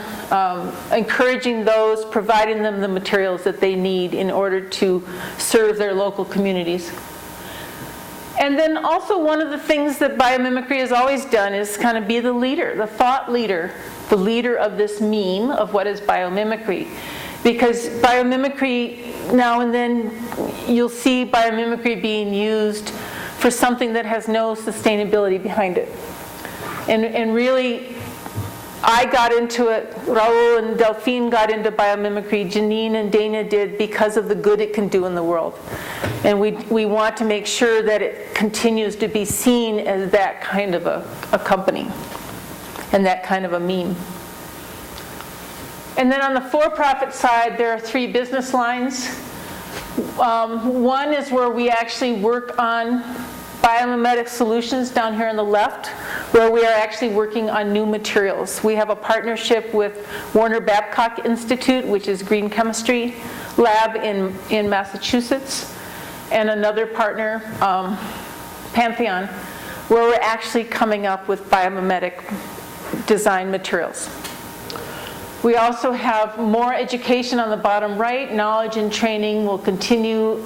encouraging those, providing them the materials that they need in order to serve their local communities. And then also one of the things that biomimicry has always done is kind of be the leader, the thought leader, the leader of this meme of what is biomimicry. Because biomimicry, now and then you'll see biomimicry being used for something that has no sustainability behind it. And really, I got into it, Raul and Delphine got into biomimicry, Janine and Dana did because of the good it can do in the world. And we want to make sure that it continues to be seen as that kind of a company and that kind of a meme. And then on the for-profit side, there are 3 business lines. One is where we actually work on biomimetic solutions down here on the left, where we are actually working on new materials. We have a partnership with Warner Babcock Institute, which is green chemistry lab in Massachusetts, and another partner, Pantheon, where we're actually coming up with biomimetic design materials. We also have more education on the bottom right. Knowledge and training will continue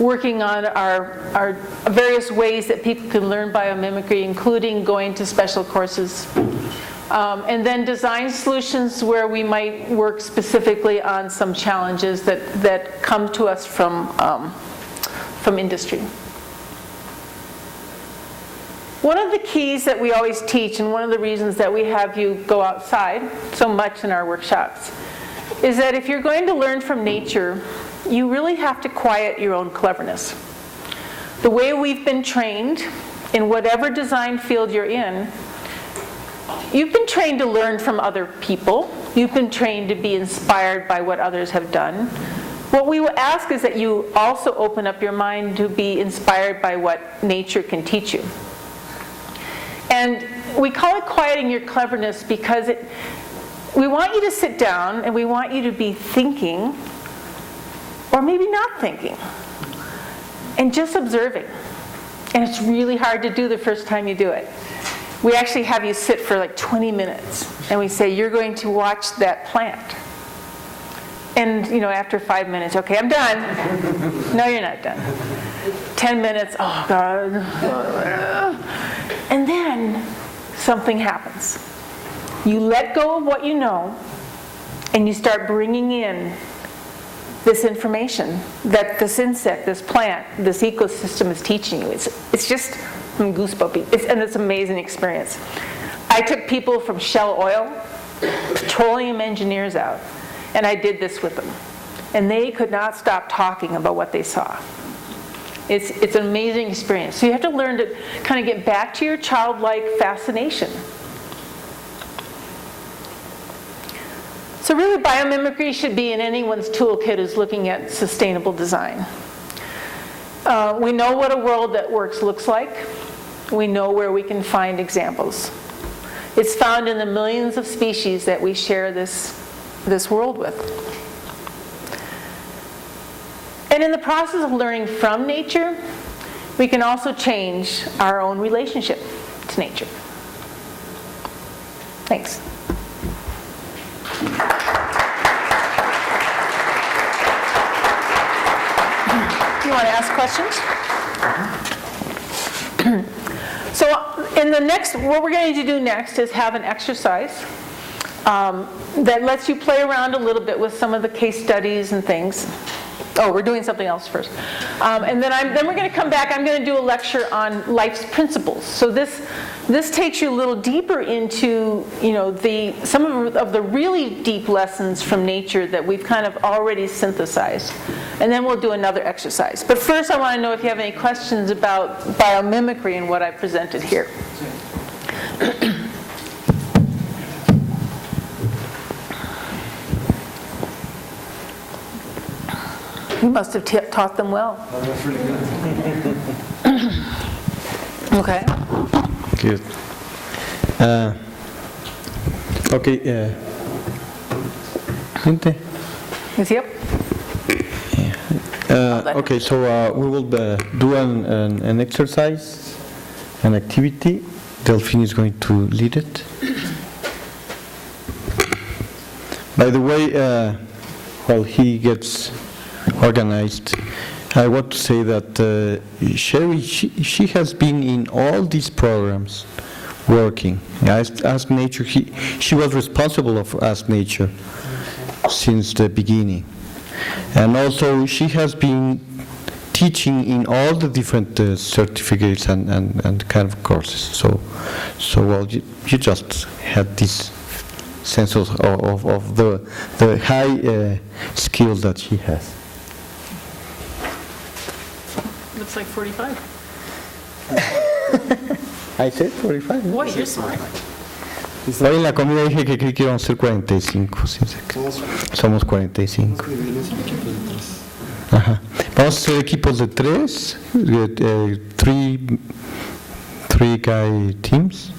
working on our various ways that people can learn biomimicry, including going to special courses. And then design solutions where we might work specifically on some challenges that come to us from industry. One of the keys that we always teach, and one of the reasons that we have you go outside so much in our workshops, is that if you're going to learn from nature, you really have to quiet your own cleverness. The way we've been trained, in whatever design field you're in, you've been trained to learn from other people. You've been trained to be inspired by what others have done. What we will ask is that you also open up your mind to be inspired by what nature can teach you. And we call it quieting your cleverness because we want you to sit down and we want you to be thinking, or maybe not thinking, and just observing. And it's really hard to do the first time you do it. We actually have you sit for like 20 minutes, and we say, you're going to watch that plant. And after 5 minutes, okay, I'm done. No, you're not done. 10 minutes, oh God. And then something happens. You let go of what you know, and you start bringing in this information that this insect, this plant, this ecosystem is teaching you. It's just goosebumpy. And it's an amazing experience. I took people from Shell Oil, petroleum engineers out, and I did this with them. And they could not stop talking about what they saw. It's an amazing experience. So you have to learn to kind of get back to your childlike fascination. So really, biomimicry should be in anyone's toolkit who's looking at sustainable design. We know what a world that works looks like. We know where we can find examples. It's found in the millions of species that we share this world with. And in the process of learning from nature, we can also change our own relationship to nature. Thanks. You want to ask questions? So in the next, what we're going to do next is have an exercise that lets you play around a little bit with some of the case studies and things. Oh, we're doing something else first. And then we're going to come back. I'm going to do a lecture on life's principles. So this takes you a little deeper into, some of the really deep lessons from nature that we've kind of already synthesized. And then we'll do another exercise. But first, I want to know if you have any questions about biomimicry and what I presented here. You must have taught them well. That's really good. Okay. Good. Okay. Gente. Yep. Okay, so we will do an exercise, an activity. Delphine is going to lead it. By the way, while he gets organized, I want to say that Sherry, she has been in all these programs working. Ask Nature, she was responsible of Ask Nature since the beginning. And also she has been teaching in all the different certificates and kind of courses. So well, you just had this sense of the high skills that she has. Looks like 45. I said 45. Boy, you're smart. Hoy en la comida dije que creí que íbamos a ser 45. Sí, somos 45. Ajá. Vamos a hacer equipos de 3, three guy teams,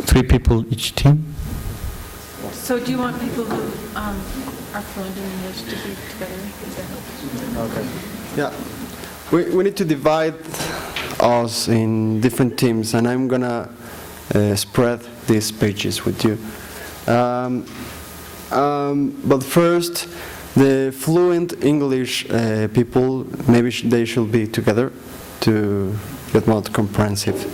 3 people each team. So do you want people who are fluent in English to be together? Does that help? Okay. Yeah. We need to divide us in different teams, and I'm gonna spread these pages with you. But first, the fluent English people, maybe they should be together to get more comprehensive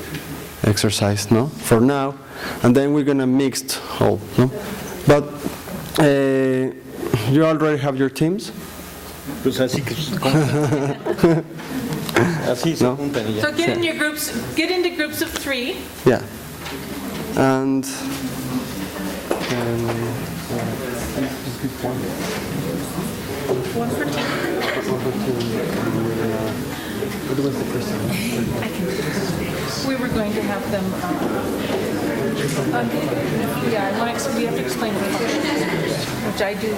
exercise, no? For now, and then we're gonna mix all, no? But you already have your teams? Pues así que así se juntan y ya. So get into groups of 3. Yeah. And One for team. what was the first one? We were going to have them. We have to explain the functions, which I do.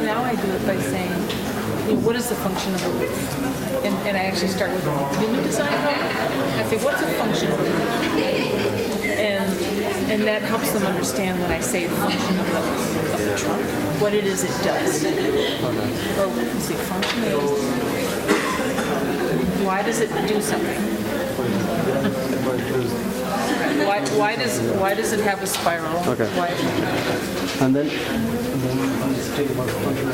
Now I do it by saying, what is the function of a roof? And I actually start with human design. I say, what's the function of a roof? And that helps them understand when I say the function of the trunk, what it is it does. Or let's see, function is, why does it do something? Why does it have a spiral? Okay. Why? And then let's take about function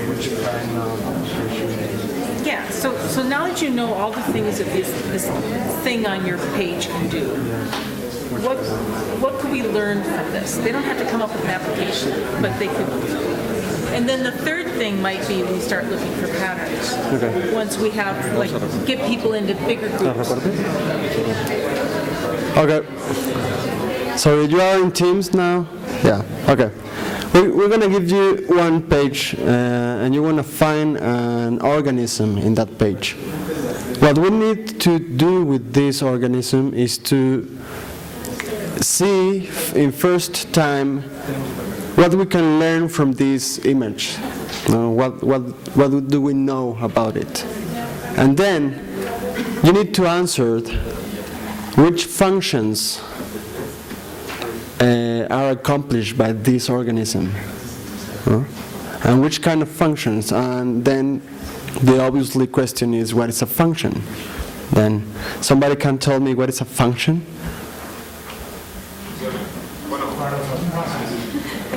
which kind of Yeah, so now that you know all the things that this thing on your page can do, what could we learn from this? They don't have to come up with an application, but they could. And then the third thing might be we start looking for patterns. Okay. Once we have, get people into bigger groups. Okay. So you are in teams now? Yeah. Okay. We're going to give you one page, and you're going to find an organism in that page. What we need to do with this organism is to see in first time what we can learn from this image. What do we know about it? And then you need to answer which functions are accomplished by this organism. and which kind of functions, and then the obviously question is, what is a function? Then somebody can tell me what is a function?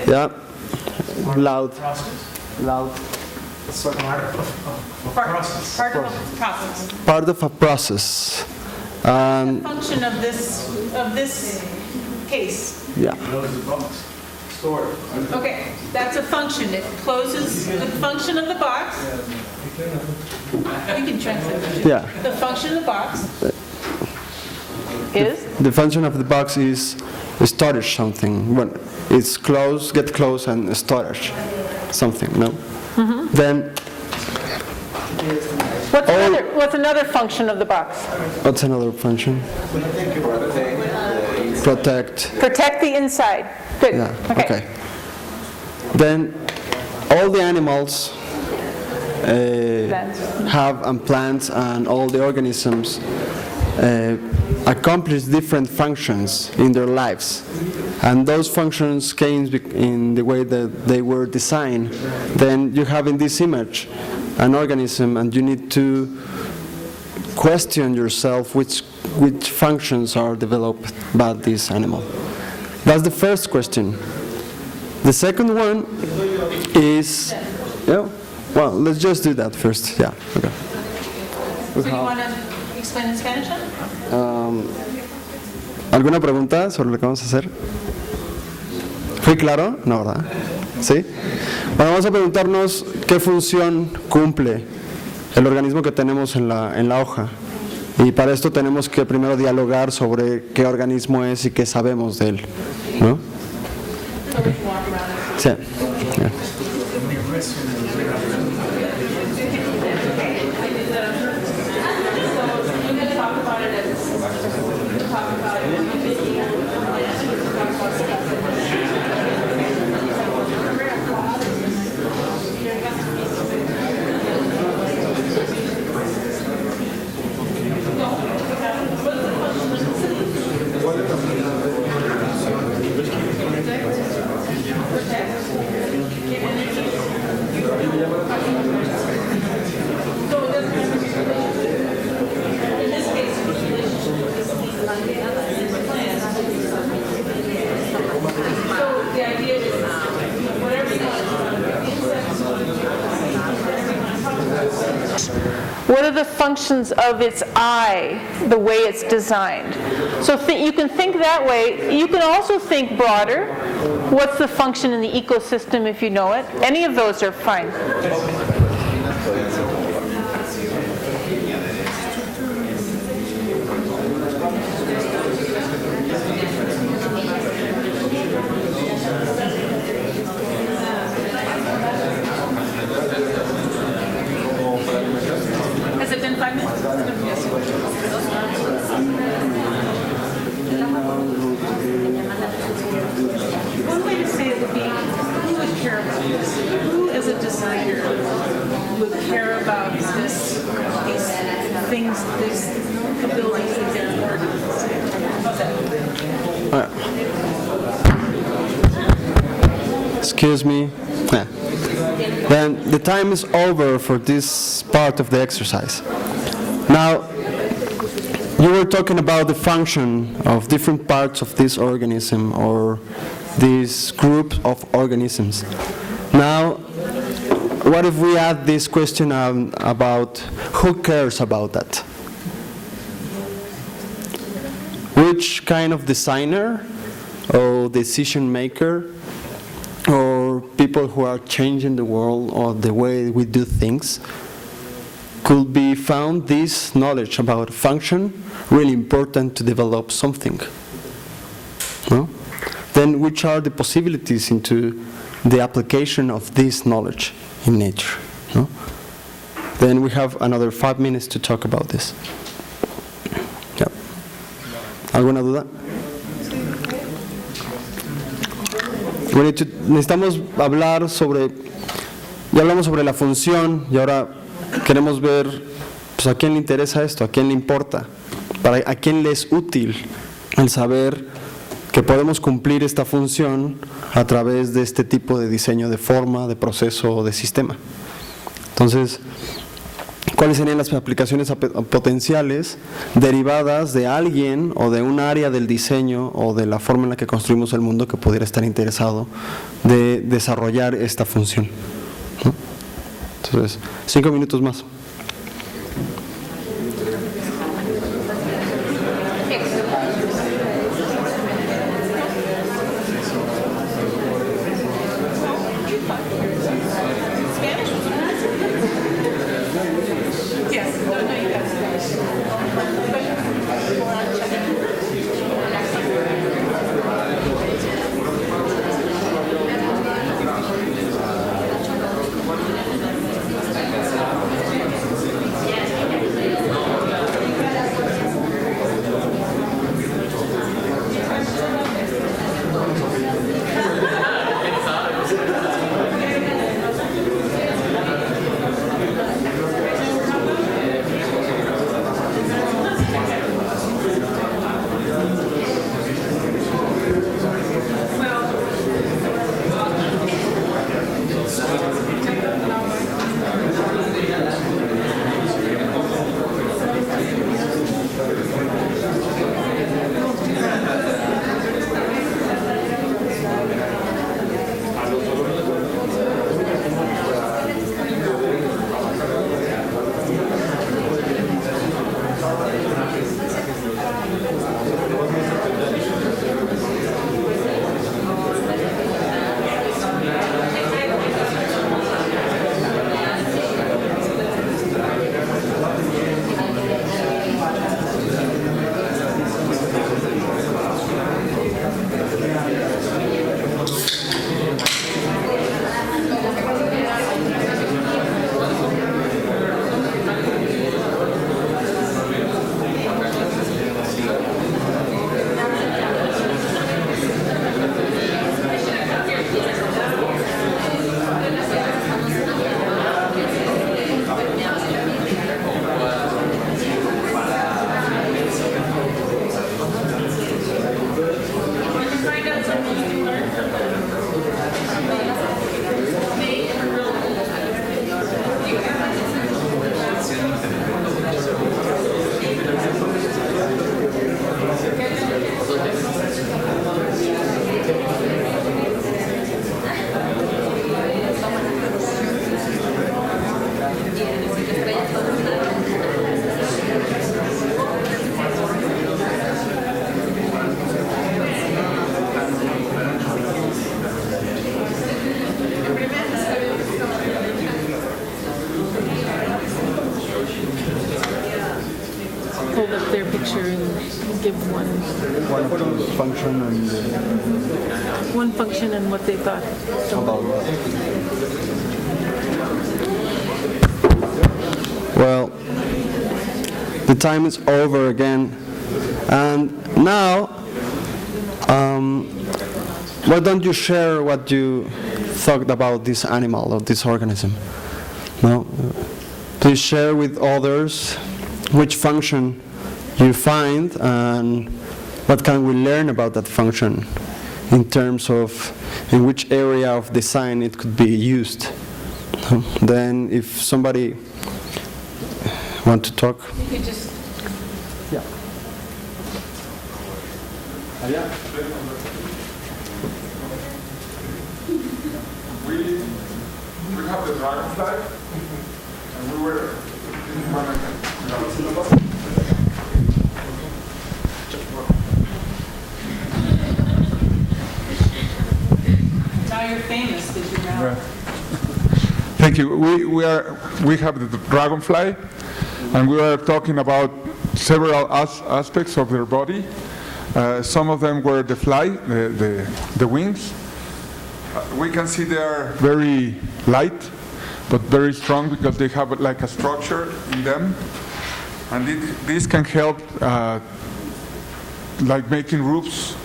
Yeah, loud. Loud. Part of a process. Part of a process. Function of this case. Yeah. Okay, that's a function. It closes the function of the box. You can translate that. Yeah. The function of the box is? The function of the box is storage something. When it's closed, get close and storage something, no? Then What's another function of the box? what's another function? Protect. Protect the inside. Good. Yeah, okay. Then all the animals have, and plants and all the organisms accomplish different functions in their lives. And those functions came in the way that they were designed. Then you have in this image an organism, and you need to question yourself which functions are developed by this animal. That's the first question. The second one is, well, let's just do that first. Yeah, okay. So you want to explain in Spanish then? ¿Alguna pregunta sobre lo que vamos a hacer? ¿Fui claro? No, ¿verdad? ¿Sí? Bueno, vamos a preguntarnos qué función cumple el organismo que tenemos en la hoja. Y para esto tenemos que primero dialogar sobre qué organismo es y qué sabemos de él, ¿no? Sí. Yeah. What are the functions of its eye, the way it's designed? So you can think that way. You can also think broader. What's the function in the ecosystem if you know it? Any of those are fine. Has it been 5 minutes? Yes. One way to say it would be, who would care about this? Who, as a designer, would care about these things, these abilities that they're important? How's that? Excuse me. Yeah. Then the time is over for this part of the exercise. Now, you were talking about the function of different parts of this organism or this group of organisms. Now, what if we add this question about who cares about that? Which kind of designer or decision maker or people who are changing the world or the way we do things could be found this knowledge about function really important to develop something? No? Then which are the possibilities into the application of this knowledge in nature? No? Then we have another 5 minutes to talk about this. Yep. ¿Alguna duda? Necesitamos hablar sobre, ya hablamos sobre la función y ahora queremos ver pues, a quién le interesa esto, a quién le importa, a quién le es útil el saber que podemos cumplir esta función a través de este tipo de diseño de forma, de proceso o de sistema. Entonces, ¿cuáles serían las aplicaciones potenciales derivadas de alguien o de un área del diseño o de la forma en la que construimos el mundo que pudiera estar interesado de desarrollar esta función? ¿No? Entonces, 5 minutos más. Hold up their picture and give one Function and one function and what they thought. well, the time is over again, and now why don't you share what you thought about this animal or this organism? No, please share with others which function you find and what can we learn about that function in terms of in which area of design it could be used. Then if somebody want to talk. You could just Yeah. We have the dragonfly, and we were now you're famous, did you know? Thank you. We have the dragonfly, and we are talking about several aspects of their body. Some of them were the fly, the wings. We can see they are very light, but very strong because they have like a structure in them, and this can help like making roofs,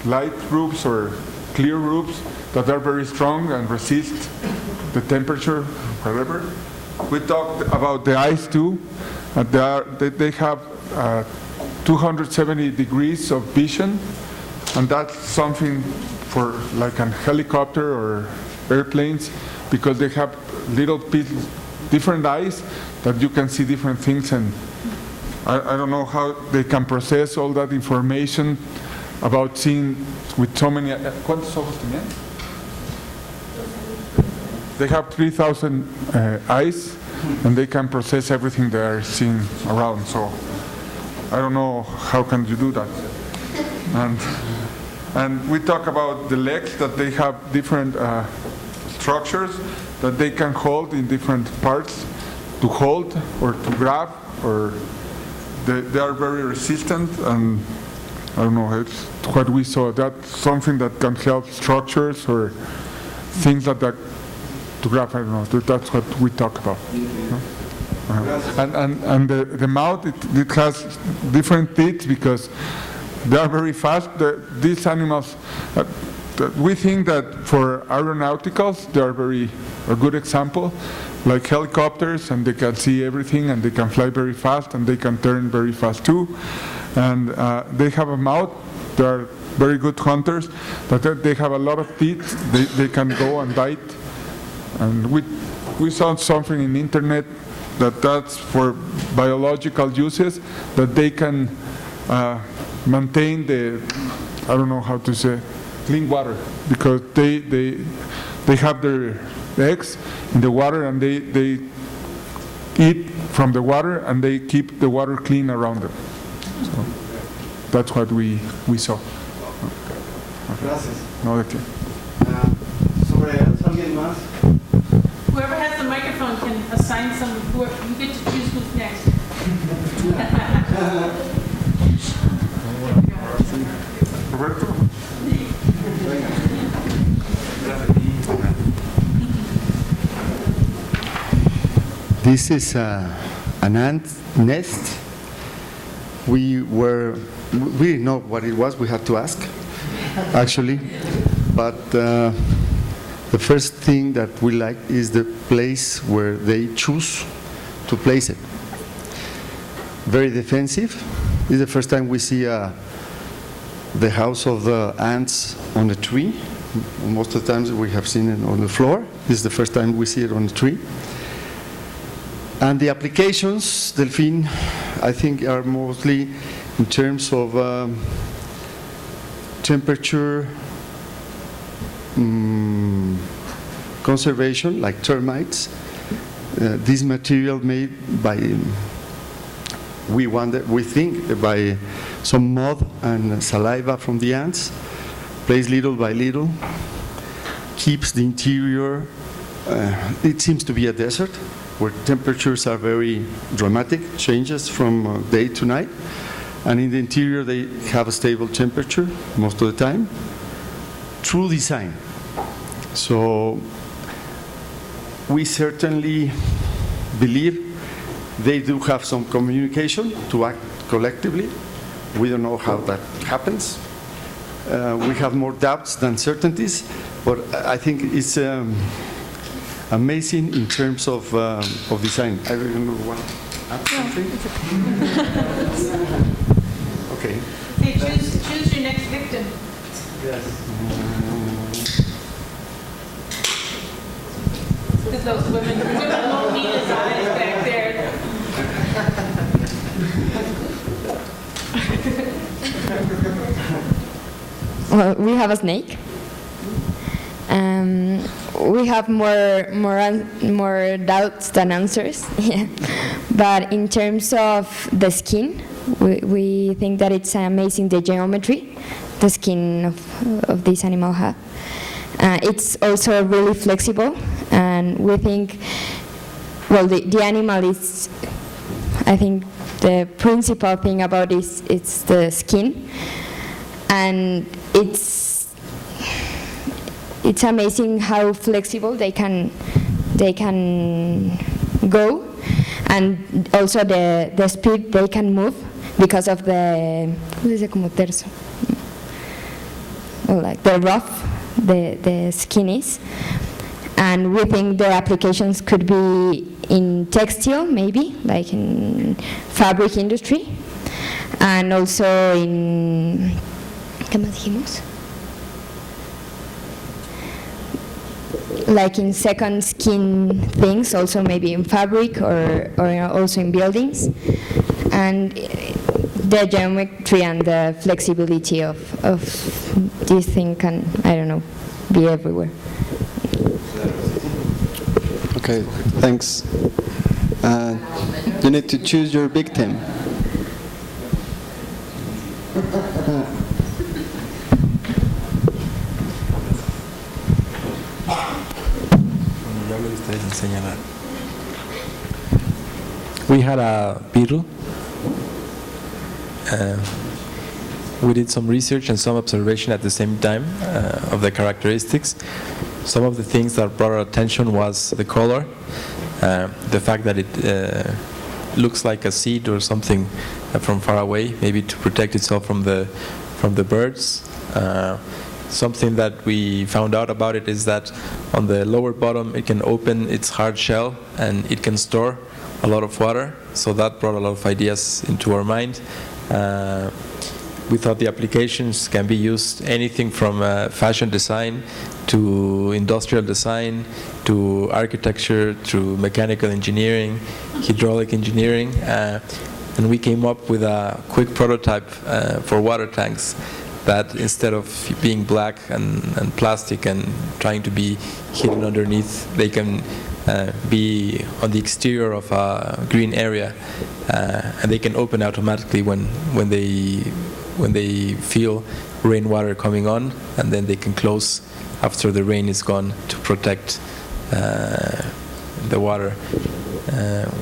light roofs or clear roofs that are very strong and resist the temperature, whatever. We talked about the eyes too. They have 270 degrees of vision, and that's something for like a helicopter or airplanes, because they have little pieces, different eyes that you can see different things, and I don't know how they can process all that information about seeing with so many. ¿Cuántos ojos tenían? They have 3,000 eyes, and they can process everything they are seeing around. So I don't know how can you do that. And we talk about the legs, that they have different structures that they can hold in different parts to hold or to grab, or they are very resistant, and I don't know, it's what we saw. That's something that can help structures or things like that to grab. I don't know, that's what we talk about. And the mouth, it has different teeth because they are very fast. These animals, we think that for aeronauticals, they are a good example, like helicopters, and they can see everything, and they can fly very fast, and they can turn very fast too. And they have a mouth. They are very good hunters, but they have a lot of teeth. They can go and bite. And we saw something in the internet that's for biological uses, that they can maintain the, I don't know how to say, clean water, because they have their eggs in the water, and they eat from the water, and they keep the water clean around them. So that's what we saw. Gracias. No, de qué. ¿Sobre alguien más? Whoever has the microphone can assign some, you get to choose who's next. Roberto? This is an ant nest. We didn't know what it was. We had to ask, actually. But the first thing that we like is the place where they choose to place it. Very defensive. This is the first time we see the house of the ants on a tree. Most of the times we have seen it on the floor. This is the first time we see it on a tree. And the applications, Delphine, I think are mostly in terms of temperature, conservation, like termites. This material made by, we think, by some mud and saliva from the ants, placed little by little, keeps the interior. It seems to be a desert, where temperatures are very dramatic, changes from day to night. And in the interior, they have a stable temperature most of the time, through design. So we certainly believe they do have some communication to act collectively. We don't know how that happens. We have more doubts than certainties, but I think it's amazing in terms of design. I don't know what. Something? Okay. Hey, choose your next victim. Yes. Because those women won't need his eyes back there. Well, we have a snake. We have more doubts than answers. Yeah. But in terms of the skin, we think that it's amazing, the geometry the skin of this animal have. It's also really flexible, and we think, well, the animal is, I think the principal thing about it's the skin, and it's amazing how flexible they can go, and also the speed they can move because of the, como terso, like the rough the skin is. And we think the applications could be in textile, maybe, like in fabric industry, and also in ¿Qué más dijimos? Like in second skin things, also maybe in fabric or also in buildings, and the geometry and the flexibility of this thing can, I don't know, be everywhere. Okay, thanks. You need to choose your victim. We had a beetle. We did some research and some observation at the same time of the characteristics. Some of the things that brought our attention was the color, the fact that it looks like a seed or something from far away, maybe to protect itself from the birds. Something that we found out about it is that on the lower bottom it can open its hard shell and it can store a lot of water, so that brought a lot of ideas into our mind. We thought the applications can be used anything from fashion design to industrial design to architecture to mechanical engineering, hydraulic engineering, and we came up with a quick prototype for water tanks that instead of being black and plastic and trying to be hidden underneath, they can be on the exterior of a green area, and they can open automatically when they feel rainwater coming on, and then they can close after the rain is gone to protect the water.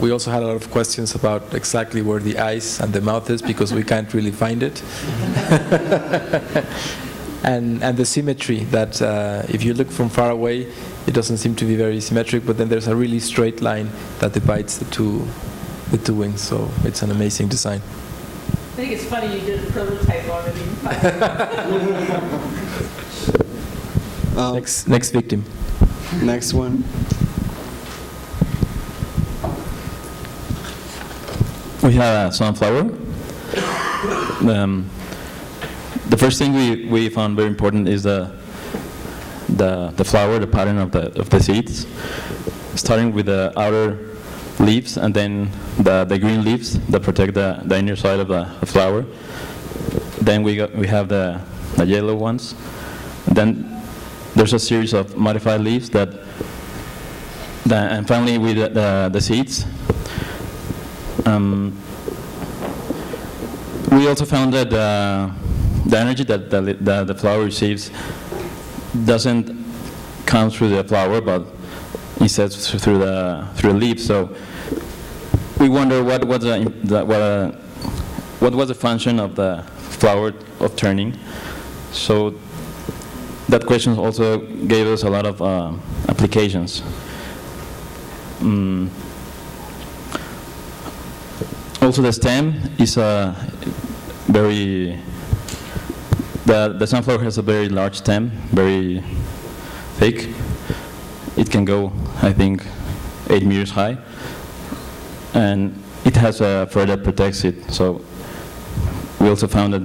We also had a lot of questions about exactly where the eyes and the mouth is, because we can't really find it. and the symmetry, that if you look from far away, it doesn't seem to be very symmetric, but then there's a really straight line that divides the two wings, so it's an amazing design. I think it's funny you did a prototype already. Next victim. Next one. We have a sunflower. The first thing we found very important is the flower, the pattern of the seeds, starting with the outer leaves and then the green leaves that protect the inner side of the flower. Then we have the yellow ones. Then there's a series of modified leaves and finally with the seeds. We also found that the energy that the flower receives doesn't come through the flower, but instead through the leaves. So we wonder what was the function of the flower of turning. So that question also gave us a lot of applications. Also, the stem is a very. The sunflower has a very large stem, very thick. It can go, I think, 8 meters high, and it has a fur that protects it. So we also found that,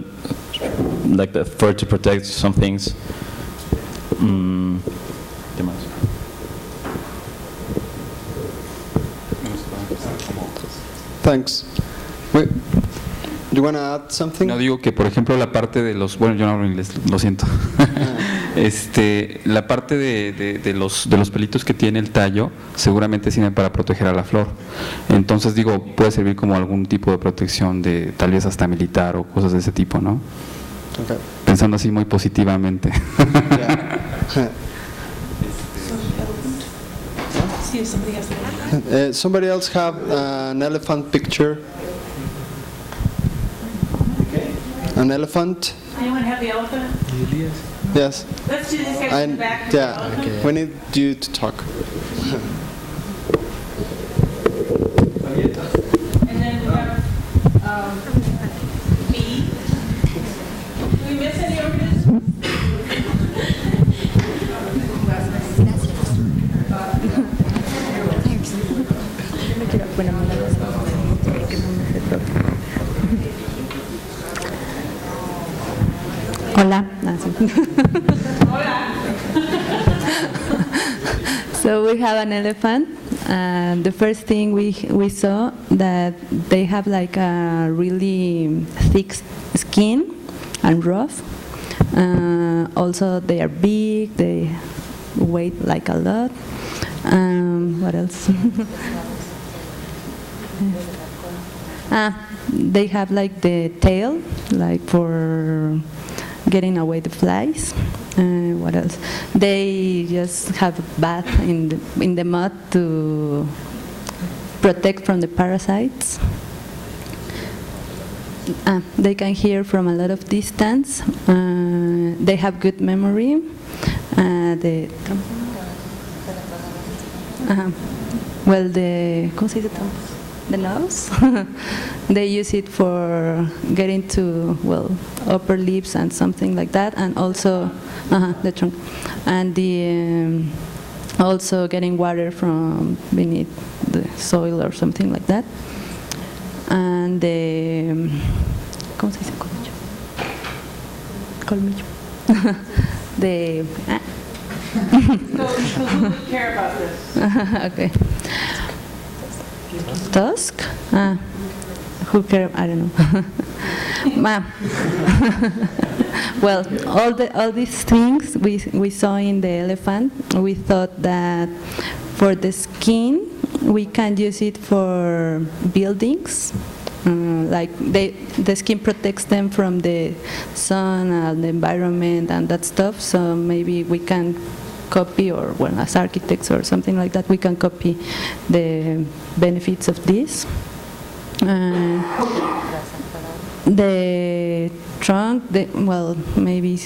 like the fur to protect some things. Thanks. Wait, do you want to add something? No, digo que por ejemplo la parte de los, bueno, yo no hablo inglés, lo siento. La parte de los pelitos que tiene el tallo seguramente sirven para proteger a la flor. Entonces digo, puede servir como algún tipo de protección de tal vez hasta militar o cosas de ese tipo, ¿no? Okay. Pensando así muy positivamente. Somebody else have an elephant picture? An elephant? Anyone have the elephant? Yes. Let's do this guy in the back. Yeah, we need you to talk. And then we have B. Did we miss any organisms? Hola, So we have an elephant, and the first thing we saw that they have like a really thick skin and rough. Also, they are big. They weigh like a lot. What else? They have like the tail, like for getting away the flies. What else? They just have a bath in the mud to protect from the parasites. They can hear from a lot of distance. They have good memory. Well, ¿cómo se dice trompas? The nose. They use it for getting to, well, upper lips and something like that, and also the trunk, and the also getting water from beneath the soil or something like that. And the ¿cómo se dice colmillo? Colmillo. The So who would care about this? okay. Tusk? Who cares? I don't know. Well, all these things we saw in the elephant, we thought that for the skin, we can use it for buildings. Like the skin protects them from the sun and the environment and that stuff, so maybe we can copy, or well, as architects or something like that, we can copy the benefits of this. The trunk, well, maybe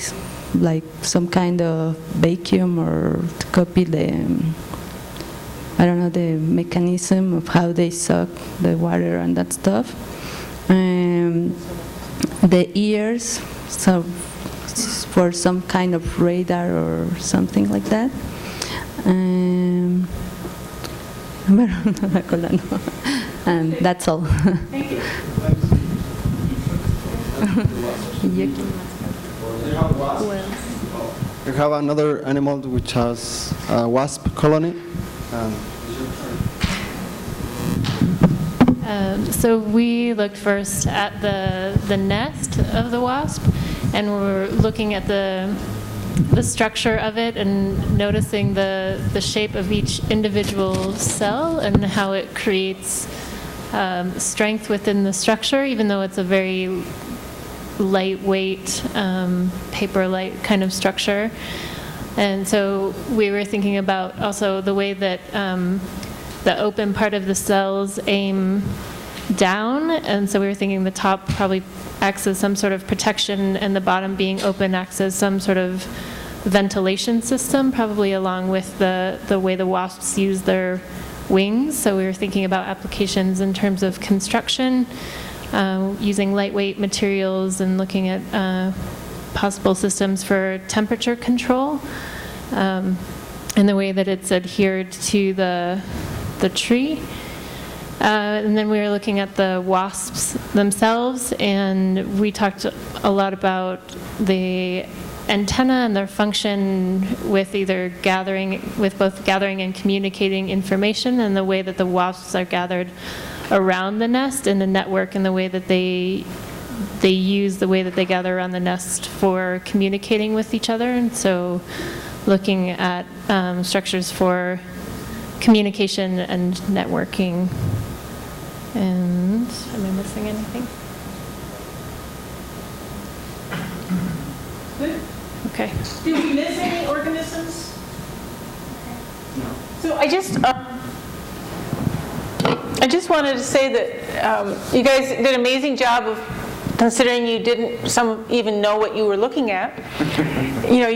like some kind of vacuum, or to copy the, I don't know, the mechanism of how they suck the water and that stuff. The ears, so for some kind of radar or something like that. And that's all. Thank you. We have another animal which has a wasp colony. So we looked first at the nest of the wasp, and we're looking at the structure of it and noticing the shape of each individual cell and how it creates strength within the structure, even though it's a very lightweight, paper-light kind of structure. And so we were thinking about also the way that the open part of the cells aim down, and so we were thinking the top probably acts as some sort of protection, and the bottom being open acts as some sort of ventilation system, probably along with the way the wasps use their wings. So we were thinking about applications in terms of construction, using lightweight materials and looking at possible systems for temperature control, and the way that it's adhered to the tree. And then we were looking at the wasps themselves, and we talked a lot about the antenna and their function with both gathering and communicating information, and the way that the wasps are gathered around the nest in the network, and the way that they use the way that they gather around the nest for communicating with each other. And so looking at structures for communication and networking. And am I missing anything? Good. Okay. Did we miss any organisms? No. So I just wanted to say that you guys did an amazing job of, considering you didn't some even know what you were looking at. You know,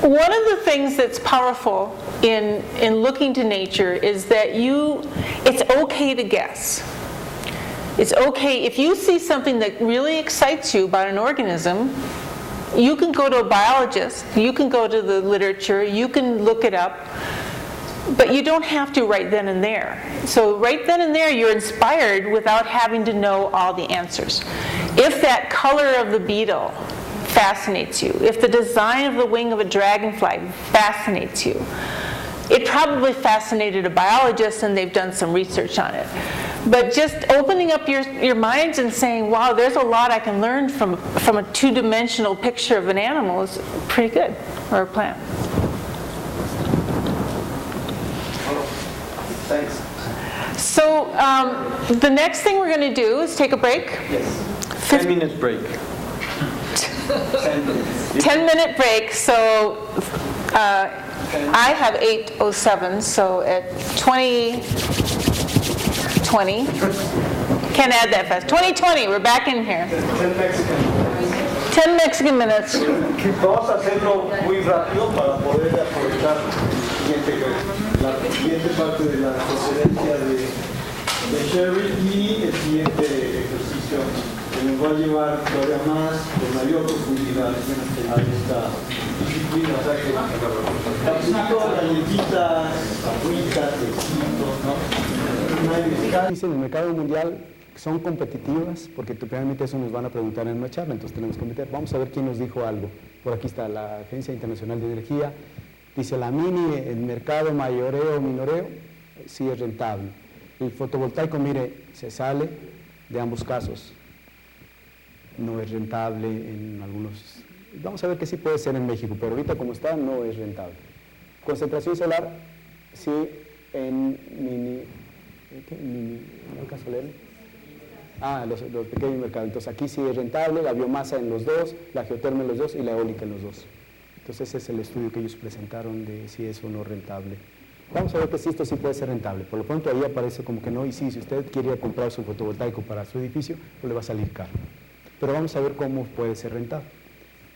one of the things that's powerful in looking to nature is that it's okay to guess. It's okay if you see something that really excites you about an organism. You can go to a biologist, you can go to the literature, you can look it up, but you don't have to right then and there. So right then and there, you're inspired without having to know all the answers. If that color of the beetle fascinates you, if the design of the wing of a dragonfly fascinates you, it probably fascinated a biologist and they've done some research on it. But just opening up your minds and saying, wow, there's a lot I can learn from a two-dimensional picture of an animal is pretty good, or a plant. Thanks. So the next thing we're going to do is take a break. Yes. 10 minutes break. 10 minutes. 10-minute break. So I have 8:07. So at 20:20, can't add that fast. 20:20, we're back in here. 10 Mexican minutes. Vamos a hacerlo muy rápido para poder aprovechar la siguiente parte de la conferencia de Sherry y el siguiente ejercicio que nos va a llevar todavía más con mayor profundidad a esta disciplina. O sea que cafecito, galletitas, agüita, tecito, ¿no? En el mercado mundial son competitivas porque realmente eso nos van a preguntar en una charla, entonces tenemos que meter. Vamos a ver quién nos dijo algo. Por aquí está la Agencia Internacional de Energía. Dice la mini, el mercado mayoreo, minoreo, sí es rentable. El fotovoltaico, mire, se sale de ambos casos. No es rentable en algunos. Vamos a ver que sí puede ser en México, pero ahorita como está no es rentable. Concentración solar, sí, en mini, ¿qué? Mini, ¿no alcanzo a leerlo? Los pequeños mercados. Entonces aquí sí es rentable, la biomasa en los dos, la geotermia en los dos y la eólica en los dos. Entonces ese es el estudio que ellos presentaron de si es o no rentable. Vamos a ver que sí, esto sí puede ser rentable. Por lo pronto ahí aparece como que no, y sí, si usted quiere ir a comprar su fotovoltaico para su edificio, pues le va a salir caro. Pero vamos a ver cómo puede ser rentable.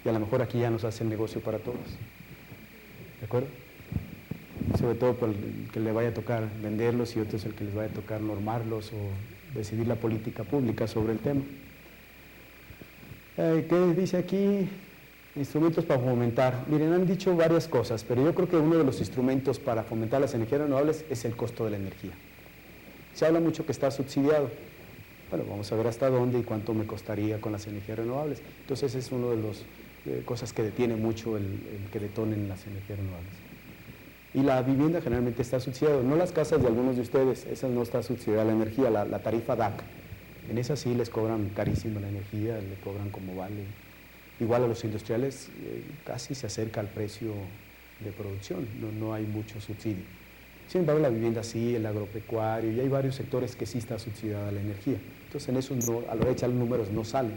Y a lo mejor aquí ya nos hace el negocio para todos. ¿De acuerdo? Sobre todo por el que le vaya a tocar venderlos y otros el que les vaya a tocar normarlos o decidir la política pública sobre el tema. ¿Qué dice aquí? Instrumentos para fomentar. Miren, han dicho varias cosas, pero yo creo que uno de los instrumentos para fomentar las energías renovables es el costo de la energía. Se habla mucho que está subsidiado. Bueno, vamos a ver hasta dónde y cuánto me costaría con las energías renovables. Entonces es uno de las cosas que detiene mucho el que detonen las energías renovables. Y la vivienda generalmente está subsidiada, no las casas de algunos de ustedes, esa no está subsidiada la energía, la tarifa DAC. En esa sí les cobran carísimo la energía, le cobran como vale. Igual a los industriales casi se acerca al precio de producción, no hay mucho subsidio. Sin embargo, la vivienda sí, el agropecuario, y hay varios sectores que sí está subsidiada la energía. Entonces, en eso no, a la hora de echar los números no salen.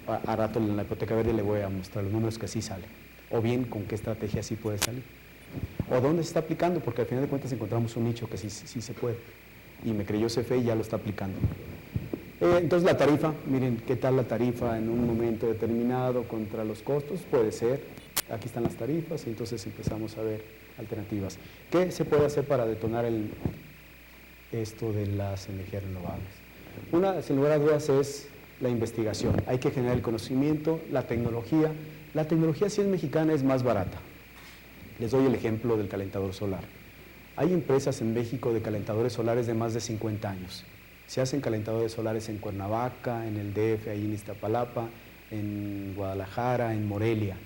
A rato en la hipoteca verde le voy a mostrar los números que sí salen. O bien, con qué estrategia sí puede salir. O dónde se está aplicando, porque al final de cuentas encontramos un nicho que sí se puede. Y me creyó CFE y ya lo está aplicando. Entonces la tarifa, miren qué tal la tarifa en un momento determinado contra los costos, puede ser, aquí están las tarifas y entonces empezamos a ver alternativas. ¿Qué se puede hacer para detonar esto de las energías renovables? Una, sin lugar a dudas, es la investigación. Hay que generar el conocimiento, la tecnología. La tecnología, si es mexicana, es más barata. Les doy el ejemplo del calentador solar. Hay empresas en México de calentadores solares de más de 50 años. Se hacen calentadores solares en Cuernavaca, en el DF, ahí en Iztapalapa, en Guadalajara, en Morelia.